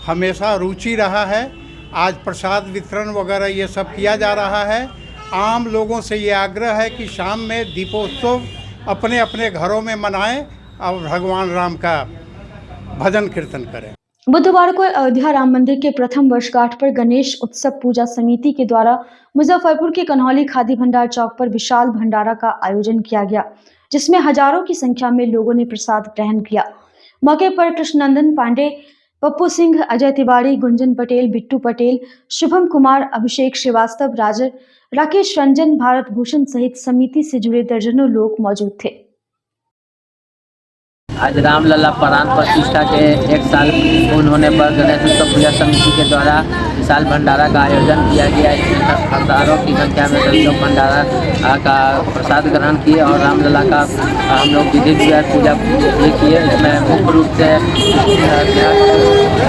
हमेशा रुचि रहा है। आज प्रसाद वितरण वगैरह ये सब किया जा रहा है। आम लोगों से ये आग्रह है कि शाम में दीपोत्सव अपने अपने घरों में मनाएं और भगवान राम का भजन कीर्तन करें। बुधवार को अयोध्या राम मंदिर के प्रथम वर्षगांठ पर गणेश उत्सव पूजा समिति के द्वारा मुजफ्फरपुर के कन्हौली खादी भंडार चौक पर विशाल भंडारा का आयोजन किया गया, जिसमें हजारों की संख्या में लोगों ने प्रसाद ग्रहण किया। मौके पर कृष्णनंदन पांडे, पप्पू सिंह, अजय तिवारी, गुंजन पटेल, बिट्टू पटेल, शुभम कुमार, अभिषेक श्रीवास्तव, राकेश रंजन, भारत भूषण सहित समिति से जुड़े दर्जनों लोग मौजूद थे। आज रामलला प्राण प्रतिष्ठा के 1 साल होने पर गणेश उत्सव पूजा समिति के द्वारा विशाल भंडारा का आयोजन किया गया। इसमें हजारों की संख्या में सभी लोग भंडारा का प्रसाद ग्रहण किए और रामलला का हम लोग विधि विधान पूजा ये किए। इसमें मुख्य रूप से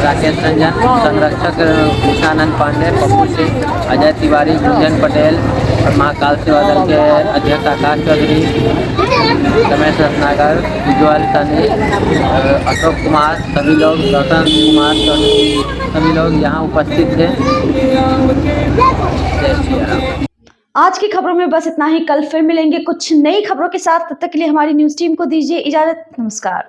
राकेश रंजन, संरक्षक कृष्णानंद पांडे, पप्पू सिंह, अजय तिवारी, गुंजन पटेल और महाकाल सेवा दल के अध्यक्ष आकाश चौधरी, रमेश रत्नाकर, उज्ज्वल सनी, अशोक कुमार, सभी लोग, रतन कुमार चौधरी, सभी लोग यहाँ उपस्थित थे। जय श्री राम। आज की खबरों में बस इतना ही। कल फिर मिलेंगे कुछ नई खबरों के साथ। तब तक के लिए हमारी न्यूज टीम को दीजिए इजाजत। नमस्कार।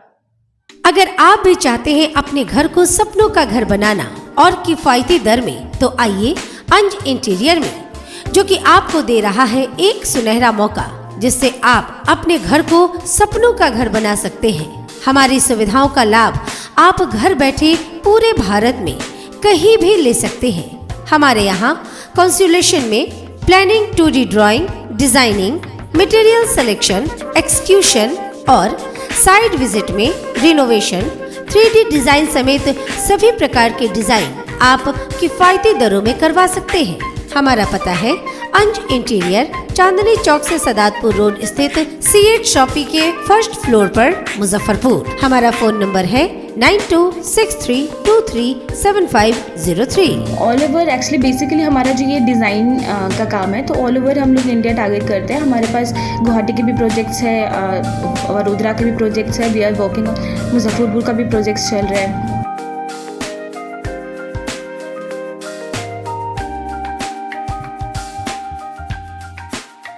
अगर आप भी चाहते हैं अपने घर को सपनों का घर बनाना और किफायती दर में, तो आइए अंज इंटीरियर में, जो कि आपको दे रहा है एक सुनहरा मौका, जिससे आप अपने घर को सपनों का घर बना सकते हैं। हमारी सुविधाओं का लाभ आप घर बैठे पूरे भारत में कहीं भी ले सकते हैं। हमारे यहाँ कंसुलेशन में planning, 2D drawing, designing, material selection, execution और साइट विजिट में रिनोवेशन, 3D डिजाइन समेत सभी प्रकार के डिजाइन आप किफायती दरों में करवा सकते हैं। हमारा पता है अंज इंटीरियर, चांदनी चौक से सदातपुर रोड स्थित C8 शॉपी के 1st फ्लोर पर, मुजफ्फरपुर। हमारा फोन नंबर है 9263237503। ऑल ओवर एक्चुअली बेसिकली हमारा जो ये डिज़ाइन का काम है, तो ऑल ओवर हम लोग इंडिया टारगेट करते हैं। हमारे पास गुवाहाटी के भी प्रोजेक्ट्स है, वडोदरा के भी प्रोजेक्ट्स है, वी आर वर्किंग, मुजफ्फरपुर का भी प्रोजेक्ट्स चल रहा है।